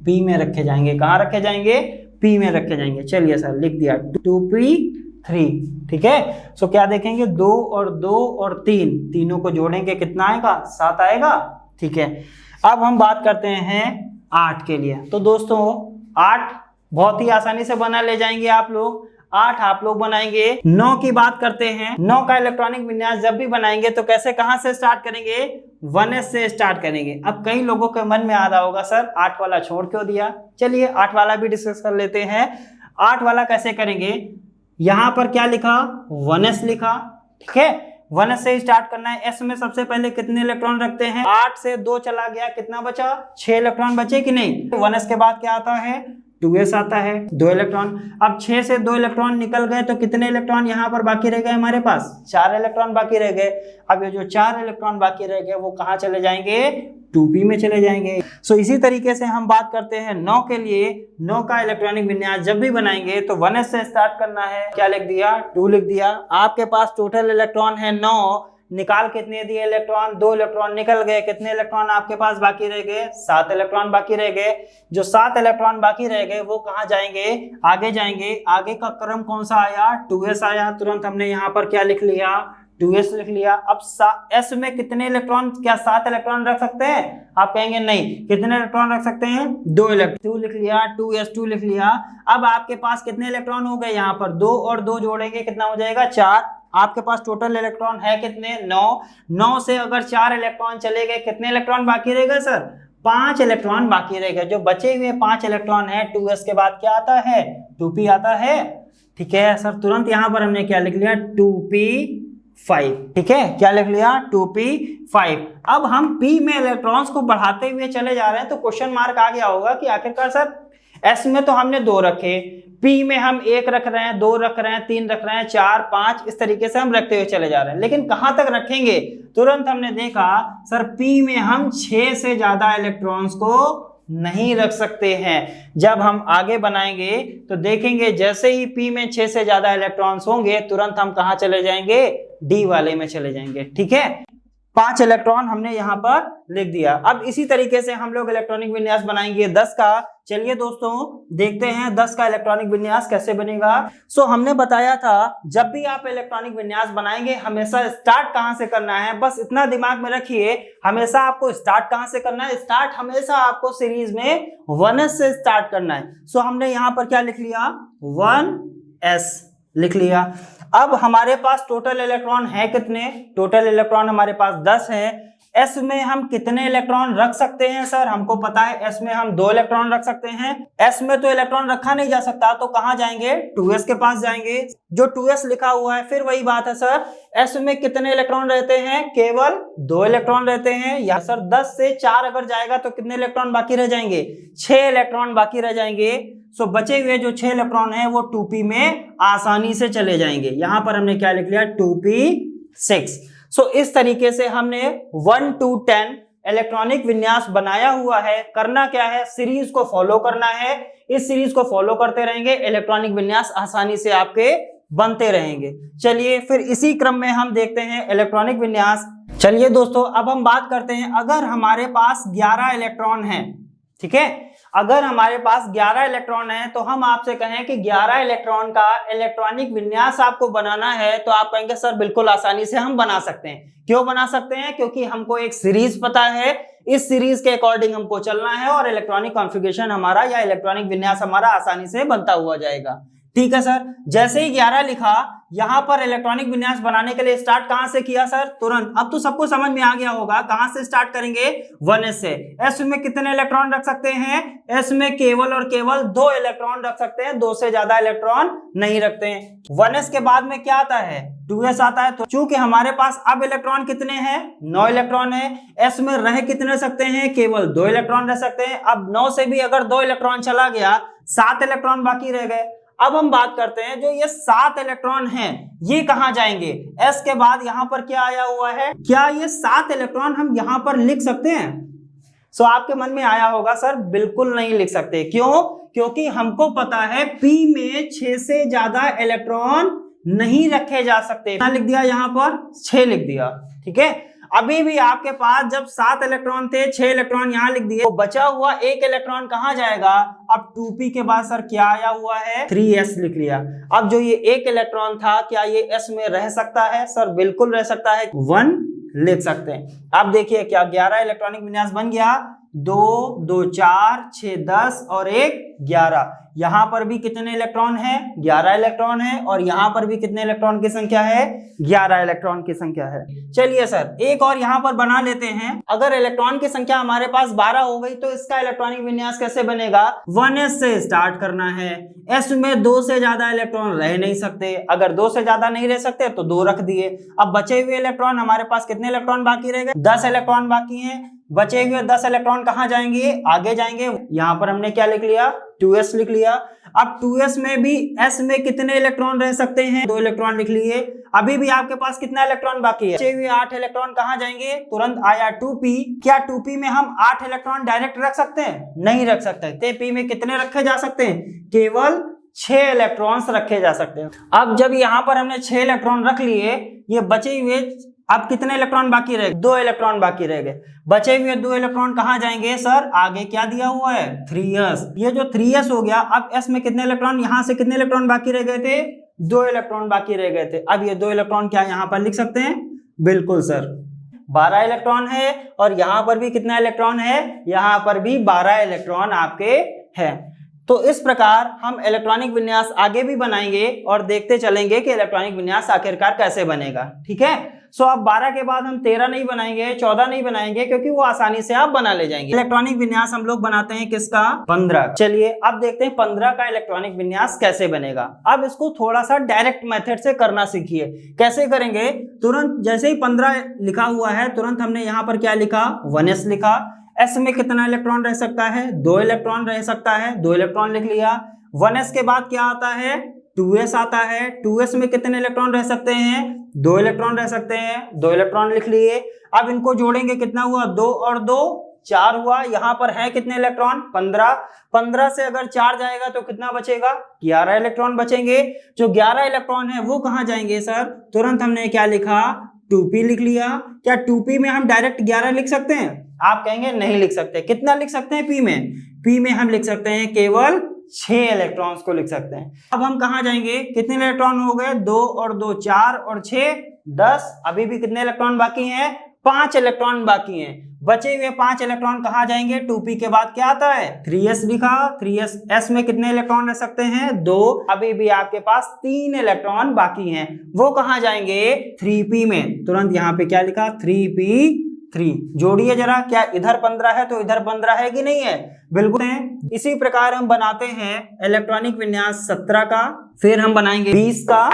p में रखे जाएंगे। कहाँ रखे जाएंगे, p में रखे जाएंगे। चलिए सर लिख दिया 2p3, ठीक है। सो क्या देखेंगे, 2 और 2 और 3, तीनों को जोड़ेंगे कितना आएगा, 7 आएगा, ठीक है। अब हम बात करते हैं 8 के लिए। तो दोस्तों 8 बहुत ही आसानी से बना ले जाएंगे आप लोग, 8 आप लोग बनाएंगे। 9 की बात करते हैं। 9 का इलेक्ट्रॉनिक विन्यास जब भी बनाएंगे तो कैसे, कहां से स्टार्ट करेंगे, 1s से स्टार्ट करेंगे। अब कई लोगों के मन में आ रहा होगा सर 8 वाला छोड़ क्यों दिया, चलिए 8 वाला भी डिस्कस कर लेते हैं। 8 वाला कैसे करेंगे, यहां पर क्या लिखा, 1s लिखा, ठीक है। 1s से स्टार्ट करना है। s में सबसे पहले कितने इलेक्ट्रॉन रखते हैं, 8 से 2 चला गया, कितना बचा, 6 इलेक्ट्रॉन बचे कि नहीं। 1s के बाद क्या आता है, 2s आता है, 2 इलेक्ट्रॉन। अब 6 से 2 इलेक्ट्रॉन निकल गए तो कितने इलेक्ट्रॉन यहाँ पर बाकी रह गए हमारे पास, 4 इलेक्ट्रॉन बाकी रह गए। अब ये जो 4 इलेक्ट्रॉन बाकी रह गए वो कहाँ चले जाएंगे, 2p में चले जाएंगे। सो इसी तरीके से हम बात करते हैं 9 के लिए। 9 का इलेक्ट्रॉनिक विन्यास जब भी बनाएंगे तो 1s से स्टार्ट करना है। क्या लिख दिया, 2 लिख दिया। आपके पास टोटल इलेक्ट्रॉन है 9, निकाल कितने दिए इलेक्ट्रॉन, 2 इलेक्ट्रॉन निकल गए। कितने इलेक्ट्रॉन आपके पास बाकी रह गए, 7 इलेक्ट्रॉन बाकी रह गए। जो 7 इलेक्ट्रॉन बाकी रह गए वो कहाँ जाएंगे, आगे जाएंगे। आगे का क्रम कौन सा आया, 2s आया। तुरंत हमने यहाँ पर क्या लिख लिया, 2s लिख लिया। अब s में कितने इलेक्ट्रॉन, क्या 7 इलेक्ट्रॉन रख सकते हैं, आप कहेंगे नहीं। कितने इलेक्ट्रॉन रख सकते हैं, 2 इलेक्ट्रॉन। 2 लिख लिया, 2s2 लिख लिया। अब आपके पास कितने इलेक्ट्रॉन हो गए, यहाँ पर 2 और 2 जोड़ेंगे कितना हो जाएगा, 4। आपके पास टोटल इलेक्ट्रॉन है कितने, 9। 9 से अगर 4 इलेक्ट्रॉन चले गए, कितने इलेक्ट्रॉन बाकी रह गए सर, 5 इलेक्ट्रॉन बाकी रह गए। जो बचे हुए 5 इलेक्ट्रॉन है 2s के बाद क्या आता है 2p आता है। ठीक है सर, तुरंत यहां पर हमने क्या लिख लिया 2p5। ठीक है, क्या लिख लिया 2p5। अब हम p में इलेक्ट्रॉन्स को बढ़ाते हुए चले जा रहे हैं तो क्वेश्चन मार्क आ गया होगा कि आखिरकार सर s में तो हमने 2 रखे, p में हम 1 रख रहे हैं, 2 रख रहे हैं, 3 रख रहे हैं, 4 5 इस तरीके से हम रखते हुए चले जा रहे हैं, लेकिन कहां तक रखेंगे। तुरंत हमने देखा सर p में हम 6 से ज्यादा इलेक्ट्रॉन्स को नहीं रख सकते हैं। जब हम आगे बनाएंगे तो देखेंगे जैसे ही p में 6 से ज्यादा इलेक्ट्रॉन्स होंगे तुरंत हम कहां चले जाएंगे d वाले में चले जाएंगे। ठीक है, 5 इलेक्ट्रॉन हमने यहाँ पर लिख दिया। अब इसी तरीके से हम लोग इलेक्ट्रॉनिक विन्यास बनाएंगे 10 का। चलिए दोस्तों देखते हैं 10 का इलेक्ट्रॉनिक विन्यास कैसे बनेगा। सो हमने बताया था जब भी आप इलेक्ट्रॉनिक विन्यास बनाएंगे हमेशा स्टार्ट कहां से करना है, बस इतना दिमाग में रखिए, हमेशा आपको स्टार्ट कहां से करना है। स्टार्ट हमेशा आपको सीरीज में 1s से स्टार्ट करना है। सो हमने यहाँ पर क्या लिख लिया 1s लिख लिया। अब हमारे पास टोटल इलेक्ट्रॉन है कितने, टोटल इलेक्ट्रॉन हमारे पास 10 है। s में हम कितने इलेक्ट्रॉन रख सकते हैं सर, हमको पता है s में हम 2 इलेक्ट्रॉन रख सकते हैं। s में तो इलेक्ट्रॉन रखा नहीं जा सकता तो कहां जाएंगे 2s के पास जाएंगे, जो 2s लिखा हुआ है। फिर वही बात है सर s में कितने इलेक्ट्रॉन रहते हैं, केवल 2 इलेक्ट्रॉन रहते हैं। या सर 10 से 4 अगर जाएगा तो कितने इलेक्ट्रॉन बाकी रह जाएंगे, 6 इलेक्ट्रॉन बाकी रह जाएंगे। सो बचे हुए जो 6 इलेक्ट्रॉन है वो 2p में आसानी से चले जाएंगे। यहां पर हमने क्या लिख लिया 2p6। सो इस तरीके से हमने 1 to 10 इलेक्ट्रॉनिक विन्यास बनाया हुआ है। करना क्या है, सीरीज को फॉलो करना है। इस सीरीज को फॉलो करते रहेंगे, इलेक्ट्रॉनिक विन्यास आसानी से आपके बनते रहेंगे। चलिए फिर इसी क्रम में हम देखते हैं इलेक्ट्रॉनिक विन्यास। चलिए दोस्तों अब हम बात करते हैं, अगर हमारे पास 11 इलेक्ट्रॉन है, ठीक है, अगर हमारे पास 11 इलेक्ट्रॉन है तो हम आपसे कहें कि 11 इलेक्ट्रॉन का इलेक्ट्रॉनिक विन्यास आपको बनाना है, तो आप कहेंगे सर बिल्कुल आसानी से हम बना सकते हैं। क्यों बना सकते हैं, क्योंकि हमको एक सीरीज पता है, इस सीरीज के अकॉर्डिंग हमको चलना है और इलेक्ट्रॉनिक कॉन्फ़िगरेशन हमारा या इलेक्ट्रॉनिक विन्यास हमारा आसानी से बनता हुआ जाएगा। ठीक है सर, जैसे ही 11 लिखा, यहां पर इलेक्ट्रॉनिक विन्यास बनाने के लिए स्टार्ट कहां से किया सर, तुरंत। अब तो सबको समझ में आ गया होगा कहां से स्टार्ट करेंगे 1s से। s में कितने इलेक्ट्रॉन रख सकते हैं, s में केवल और केवल 2 इलेक्ट्रॉन रख सकते हैं, 2 से ज्यादा इलेक्ट्रॉन नहीं रखते हैं। 1s के बाद में क्या आता है 2s आता है। तो चूंकि हमारे पास अब इलेक्ट्रॉन कितने हैं 9 इलेक्ट्रॉन है, s में रह कितने रह सकते हैं, केवल 2 इलेक्ट्रॉन रह सकते हैं। अब 9 से भी अगर 2 इलेक्ट्रॉन चला गया, 7 इलेक्ट्रॉन बाकी रह गए। अब हम बात करते हैं जो ये 7 इलेक्ट्रॉन हैं ये कहां जाएंगे, s के बाद यहां पर क्या आया हुआ है, क्या ये 7 इलेक्ट्रॉन हम यहां पर लिख सकते हैं। सो आपके मन में आया होगा सर बिल्कुल नहीं लिख सकते। क्यों, क्योंकि हमको पता है p में 6 से ज्यादा इलेक्ट्रॉन नहीं रखे जा सकते। क्या लिख दिया यहां पर 6 लिख दिया। ठीक है, अभी भी आपके पास जब 7 इलेक्ट्रॉन थे, 6 इलेक्ट्रॉन यहां लिख दिए, तो बचा हुआ 1 इलेक्ट्रॉन कहां जाएगा। अब 2p के बाद सर क्या आया हुआ है 3s लिख लिया। अब जो ये 1 इलेक्ट्रॉन था क्या ये s में रह सकता है, सर बिल्कुल रह सकता है, 1 लिख सकते हैं। अब देखिए क्या 11 इलेक्ट्रॉनिक विन्यास बन गया, 2 2 4 6 10 और 1 11। यहां पर भी कितने इलेक्ट्रॉन है 11 इलेक्ट्रॉन है, और यहां पर भी कितने इलेक्ट्रॉन की संख्या है 11 इलेक्ट्रॉन की संख्या है। चलिए सर एक और यहां पर बना लेते हैं। अगर इलेक्ट्रॉन की संख्या हमारे पास 12 हो गई तो इसका इलेक्ट्रॉनिक विन्यास कैसे बनेगा, 1s से स्टार्ट करना है। s में 2 से ज्यादा इलेक्ट्रॉन रह नहीं सकते, अगर 2 से ज्यादा नहीं रह सकते तो 2 रख दिए। अब बचे हुए इलेक्ट्रॉन हमारे पास कितने इलेक्ट्रॉन बाकी रह गए, 10 इलेक्ट्रॉन बाकी हैं। बचे हुए 10 इलेक्ट्रॉन कहां जाएंगे, आगे जाएंगे। यहां पर हमने क्या लिख लिया 2s लिख लिया। अब 2s में भी s में कितने इलेक्ट्रॉन रह सकते हैं, 2 इलेक्ट्रॉन लिख लिए। अभी भी आपके पास कितना इलेक्ट्रॉन बाकी है, बचे हुए 8 इलेक्ट्रॉन कहां जाएंगे, तुरंत आया 2p। क्या 2p में हम 8 इलेक्ट्रॉन डायरेक्ट रख सकते हैं, नहीं रख सकते। तो p में कितने रखे जा सकते हैं, केवल 6 इलेक्ट्रॉन्स रखे जा सकते हैं। अब जब यहां पर हमने 6 इलेक्ट्रॉन रख लिए, ये बचे हुए अब कितने इलेक्ट्रॉन बाकी रह गए, 2 इलेक्ट्रॉन बाकी रह गए। बचे हुए 2 इलेक्ट्रॉन कहां जाएंगे सर, आगे क्या दिया हुआ है 3s। ये जो 3s हो गया, अब s में कितने इलेक्ट्रॉन, यहां से कितने इलेक्ट्रॉन बाकी रह गए थे, 2 इलेक्ट्रॉन बाकी रह गए थे। अब ये 2 इलेक्ट्रॉन क्या यहां पर लिख सकते हैं, बिल्कुल सर 12 इलेक्ट्रॉन है, और यहां पर भी कितना इलेक्ट्रॉन है, यहां पर भी 12 इलेक्ट्रॉन आपके है। तो इस प्रकार हम इलेक्ट्रॉनिक विन्यास आगे भी बनाएंगे और देखते चलेंगे कि इलेक्ट्रॉनिक विन्यास आखिरकार कैसे बनेगा। ठीक है, सो अब 12 के बाद हम 13 नहीं बनाएंगे, 14 नहीं बनाएंगे, क्योंकि वो आसानी से आप बना ले जाएंगे। इलेक्ट्रॉनिक विन्यास हम लोग बनाते हैं किसका? 15। चलिए अब देखते हैं 15 का इलेक्ट्रॉनिक विन्यास कैसे बनेगा। अब इसको थोड़ा सा डायरेक्ट मेथड से करना सीखिए। कैसे करेंगे? तुरंत जैसे ही 15 लिखा हुआ है, तुरंत हमने यहाँ पर क्या लिखा? 1s लिखा। s में कितना इलेक्ट्रॉन रह सकता है? 2 इलेक्ट्रॉन रह सकता है, 2 इलेक्ट्रॉन लिख लिया। 1s के बाद क्या आता है? 2s आता है। 2s में कितने इलेक्ट्रॉन रह सकते हैं? 2 इलेक्ट्रॉन रह सकते हैं, 2 इलेक्ट्रॉन लिख लिए। अब इनको जोड़ेंगे, कितना हुआ? 2 और 2 4 हुआ। यहाँ पर है कितने इलेक्ट्रॉन? 15। 15 से अगर 4 जाएगा तो कितना बचेगा? 11 इलेक्ट्रॉन बचेंगे। जो 11 इलेक्ट्रॉन है वो कहाँ जाएंगे सर? तुरंत हमने क्या लिखा? 2p लिख लिया। क्या 2p में हम डायरेक्ट 11 लिख सकते हैं? आप कहेंगे नहीं लिख सकते। कितना लिख सकते हैं p में? p में हम लिख सकते हैं केवल 6 इलेक्ट्रॉन्स को लिख सकते हैं। अब हम कहाँ जाएंगे? कितने इलेक्ट्रॉन हो गए? 2 और 2 4 और 6 10। अभी भी कितने इलेक्ट्रॉन बाकी हैं? 5 इलेक्ट्रॉन बाकी हैं। बचे हुए 5 इलेक्ट्रॉन कहाँ जाएंगे? 2p के बाद क्या आता है? 3s लिखा। 3s s में कितने इलेक्ट्रॉन रह सकते हैं? 2। अभी भी आपके पास 3 इलेक्ट्रॉन बाकी हैं, वो कहाँ जाएंगे? 3p में। तुरंत यहाँ पे क्या लिखा? 3p3। जोड़िए जरा, क्या इधर 15 है तो इधर 15 है कि नहीं है? बिल्कुल है। इसी प्रकार हम बनाते हैं इलेक्ट्रॉनिक विन्यास 17 का, फिर हम बनाएंगे 20 का।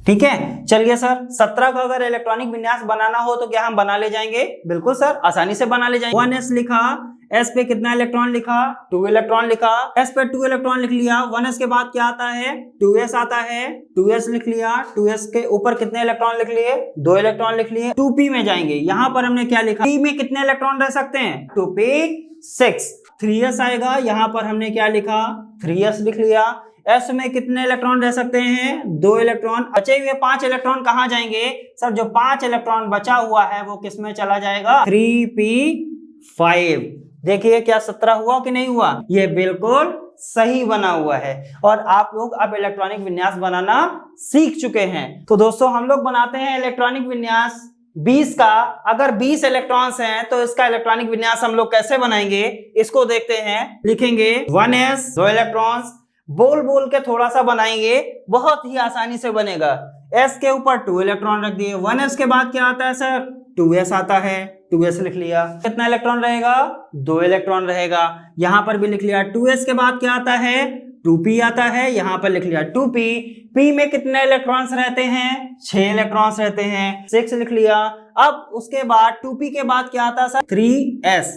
ठीक है, चलिए सर 17 का अगर इलेक्ट्रॉनिक विन्यास बनाना हो तो क्या हम बना ले जाएंगे? बिल्कुल सर, आसानी से बना ले जाएंगे। 1s लिखा, s पे कितना इलेक्ट्रॉन लिखा? 2 इलेक्ट्रॉन लिखा। s पे 2 इलेक्ट्रॉन लिख लिया। 1s के बाद क्या आता है? 2s आता है। 2s लिख लिया। 2s के ऊपर कितने इलेक्ट्रॉन लिख लिए? 2 इलेक्ट्रॉन लिख लिए। 2p में जाएंगे। यहाँ पर हमने क्या लिखा? p में कितने इलेक्ट्रॉन रह सकते हैं? 2p6। 3s आएगा। यहाँ पर हमने क्या लिखा? 3s लिख लिया। s में कितने इलेक्ट्रॉन रह सकते हैं? 2 इलेक्ट्रॉन। बचे हुए 5 इलेक्ट्रॉन कहाँ जाएंगे? सर जो 5 इलेक्ट्रॉन बचा हुआ है वो किस में चला जाएगा? 3p5। देखिए क्या 17 हुआ कि नहीं हुआ? ये बिल्कुल सही बना हुआ है और आप लोग अब इलेक्ट्रॉनिक विन्यास बनाना सीख चुके हैं। तो दोस्तों हम लोग बनाते हैं इलेक्ट्रॉनिक विन्यास 20 का। अगर 20 इलेक्ट्रॉन्स हैं तो इसका इलेक्ट्रॉनिक विन्यास हम लोग कैसे बनाएंगे इसको देखते हैं। लिखेंगे 1s 2 इलेक्ट्रॉन्स, बोल बोल के थोड़ा सा बनाएंगे, बहुत ही आसानी से बनेगा। s के ऊपर 2 इलेक्ट्रॉन रख दिए। 1s के बाद क्या आता है सर? 2s आता है। 2s लिख लिया। कितना इलेक्ट्रॉन रहेगा? 2 इलेक्ट्रॉन रहेगा। यहाँ पर भी लिख लिया। 2s के बाद क्या आता है? 2p आता है। यहाँ पर लिख लिया 2p। p में कितने इलेक्ट्रॉन्स रहते हैं? 6 इलेक्ट्रॉन्स रहते हैं। 6 लिख लिया। अब उसके बाद 2p के बाद क्या आता है सर? 3s।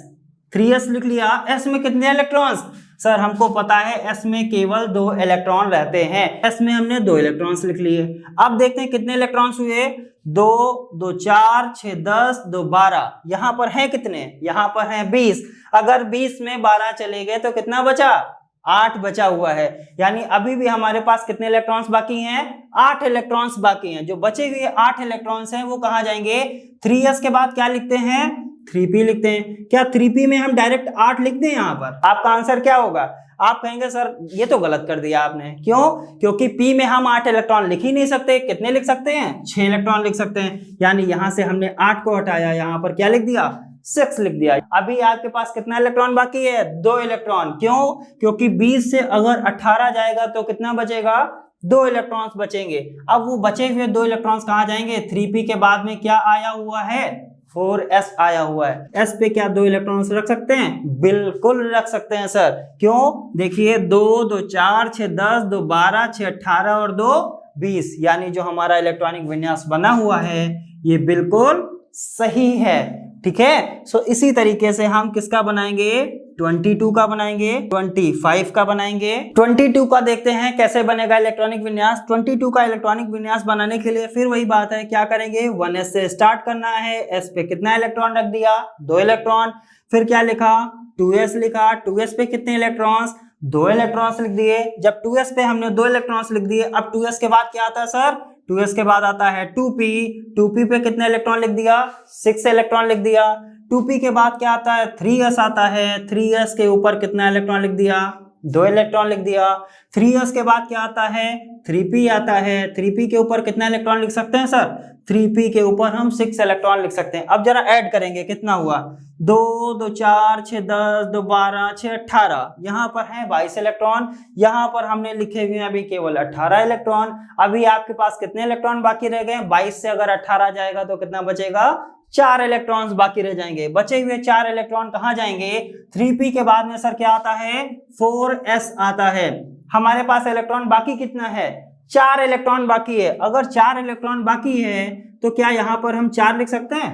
3s लिख लिया। s में कितने इलेक्ट्रॉन्स? सर हमको पता है s में केवल 2 इलेक्ट्रॉन रहते हैं। s में हमने 2 इलेक्ट्रॉन्स लिख लिए। अब देखते हैं कितने इलेक्ट्रॉन्स हुए। 2 2 4 6 10 2 12। यहाँ पर है कितने? यहाँ पर है 20। अगर 20 में 12 चले गए तो कितना बचा? 8 बचा हुआ है। यानी अभी भी हमारे पास कितने इलेक्ट्रॉन्स बाकी हैं? 8 इलेक्ट्रॉन्स बाकी हैं। जो बचे हुए 8 इलेक्ट्रॉन्स हैं वो कहाँ जाएंगे? 3s के बाद क्या लिखते हैं? 3p लिखते हैं। क्या 3p में हम डायरेक्ट 8 लिख दें? यहाँ पर आपका आंसर क्या होगा? आप कहेंगे सर ये तो गलत कर दिया आपने। क्यों? क्योंकि p में हम 8 इलेक्ट्रॉन लिख ही नहीं सकते। कितने लिख सकते हैं? 6 इलेक्ट्रॉन लिख सकते हैं। यानी यहाँ से हमने 8 को हटाया, यहाँ पर क्या लिख दिया? 6 लिख दिया। अभी आपके पास कितना इलेक्ट्रॉन बाकी है? 2 इलेक्ट्रॉन। क्यों? क्योंकि 20 से अगर 18 जाएगा तो कितना बचेगा? 2 इलेक्ट्रॉन्स बचेंगे। अब वो बचे हुए 2 इलेक्ट्रॉन्स कहाँ जाएंगे? 3p के बाद में क्या आया हुआ है? 4s आया हुआ है। s पे क्या 2 इलेक्ट्रॉन्स रख सकते हैं? बिल्कुल रख सकते हैं सर। क्यों? देखिए 2 2 4 6 10 2 12 6 18 और 2 20। यानी जो हमारा इलेक्ट्रॉनिक विन्यास बना हुआ है ये बिल्कुल सही है। ठीक है, सो इसी तरीके से हम किसका बनाएंगे? 22 का बनाएंगे, 25 का बनाएंगे। 22 का देखते हैं कैसे बनेगा इलेक्ट्रॉनिक विन्यास। 22 का इलेक्ट्रॉनिक विन्यास बनाने के लिए फिर वही बात है, क्या करेंगे? 1s से स्टार्ट करना है। s पे कितना इलेक्ट्रॉन रख दिया? 2 इलेक्ट्रॉन। फिर क्या लिखा? 2s लिखा। 2s पे कितने इलेक्ट्रॉन्स? 2 इलेक्ट्रॉन्स लिख दिए। जब 2s पे हमने 2 इलेक्ट्रॉन्स लिख दिए, अब 2s के बाद क्या आता है सर? 2s के बाद आता है 2p। 2p पे कितने इलेक्ट्रॉन लिख दिया? 6 इलेक्ट्रॉन लिख दिया। 2p के बाद क्या आता है? 3s आता है। 3s के ऊपर कितना इलेक्ट्रॉन लिख दिया? 2 इलेक्ट्रॉन लिख दिया। 3s के बाद क्या आता है, 3p आता है। 3p के ऊपर कितना इलेक्ट्रॉन लिख सकते हैं सर, 3p के ऊपर हम 6 इलेक्ट्रॉन लिख सकते हैं। अब जरा ऐड करेंगे, कितना हुआ, 2 2 4 6 10 2 12 6 18, यहाँ पर है 22 इलेक्ट्रॉन, यहाँ पर हमने लिखे हुए हैं अभी केवल 18 इलेक्ट्रॉन। अभी आपके पास कितने इलेक्ट्रॉन बाकी रह गए, 22 से अगर 18 जाएगा तो कितना बचेगा, 4 इलेक्ट्रॉन्स बाकी रह जाएंगे। बचे हुए 4 इलेक्ट्रॉन कहाँ जाएंगे, 3p के बाद में सर क्या आता है, 4s आता है। हमारे पास इलेक्ट्रॉन बाकी कितना है, 4 इलेक्ट्रॉन बाकी है। अगर 4 इलेक्ट्रॉन बाकी है तो क्या यहाँ पर हम 4 लिख सकते हैं,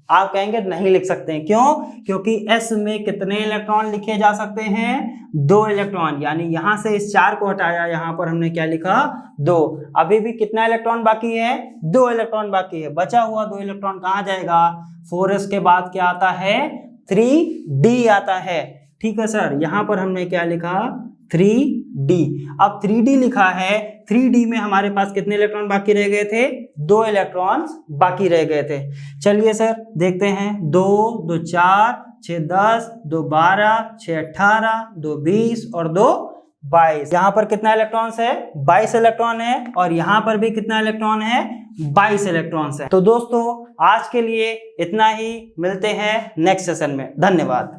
आप कहेंगे नहीं लिख सकते हैं। क्यों, क्योंकि s में कितने इलेक्ट्रॉन लिखे जा सकते हैं, 2 इलेक्ट्रॉन, यानी यहां से इस 4 को हटाया, यहां पर हमने क्या लिखा, 2। अभी भी कितना इलेक्ट्रॉन बाकी है, 2 इलेक्ट्रॉन बाकी है। बचा हुआ 2 इलेक्ट्रॉन कहाँ जाएगा, 4s के बाद क्या आता है, 3d आता है। ठीक है सर, यहां पर हमने क्या लिखा, 3d। अब 3d लिखा है, 3d में हमारे पास कितने इलेक्ट्रॉन बाकी रह गए थे, 2 इलेक्ट्रॉन्स बाकी रह गए थे। चलिए सर देखते हैं, 2 2 4 6 10 2 12 6 18 2 20 और 2 22। यहाँ पर कितना इलेक्ट्रॉन्स है, 22 इलेक्ट्रॉन है, और यहाँ पर भी कितना इलेक्ट्रॉन है, 22 इलेक्ट्रॉन्स है। तो दोस्तों आज के लिए इतना ही, मिलते हैं नेक्स्ट सेशन में। धन्यवाद।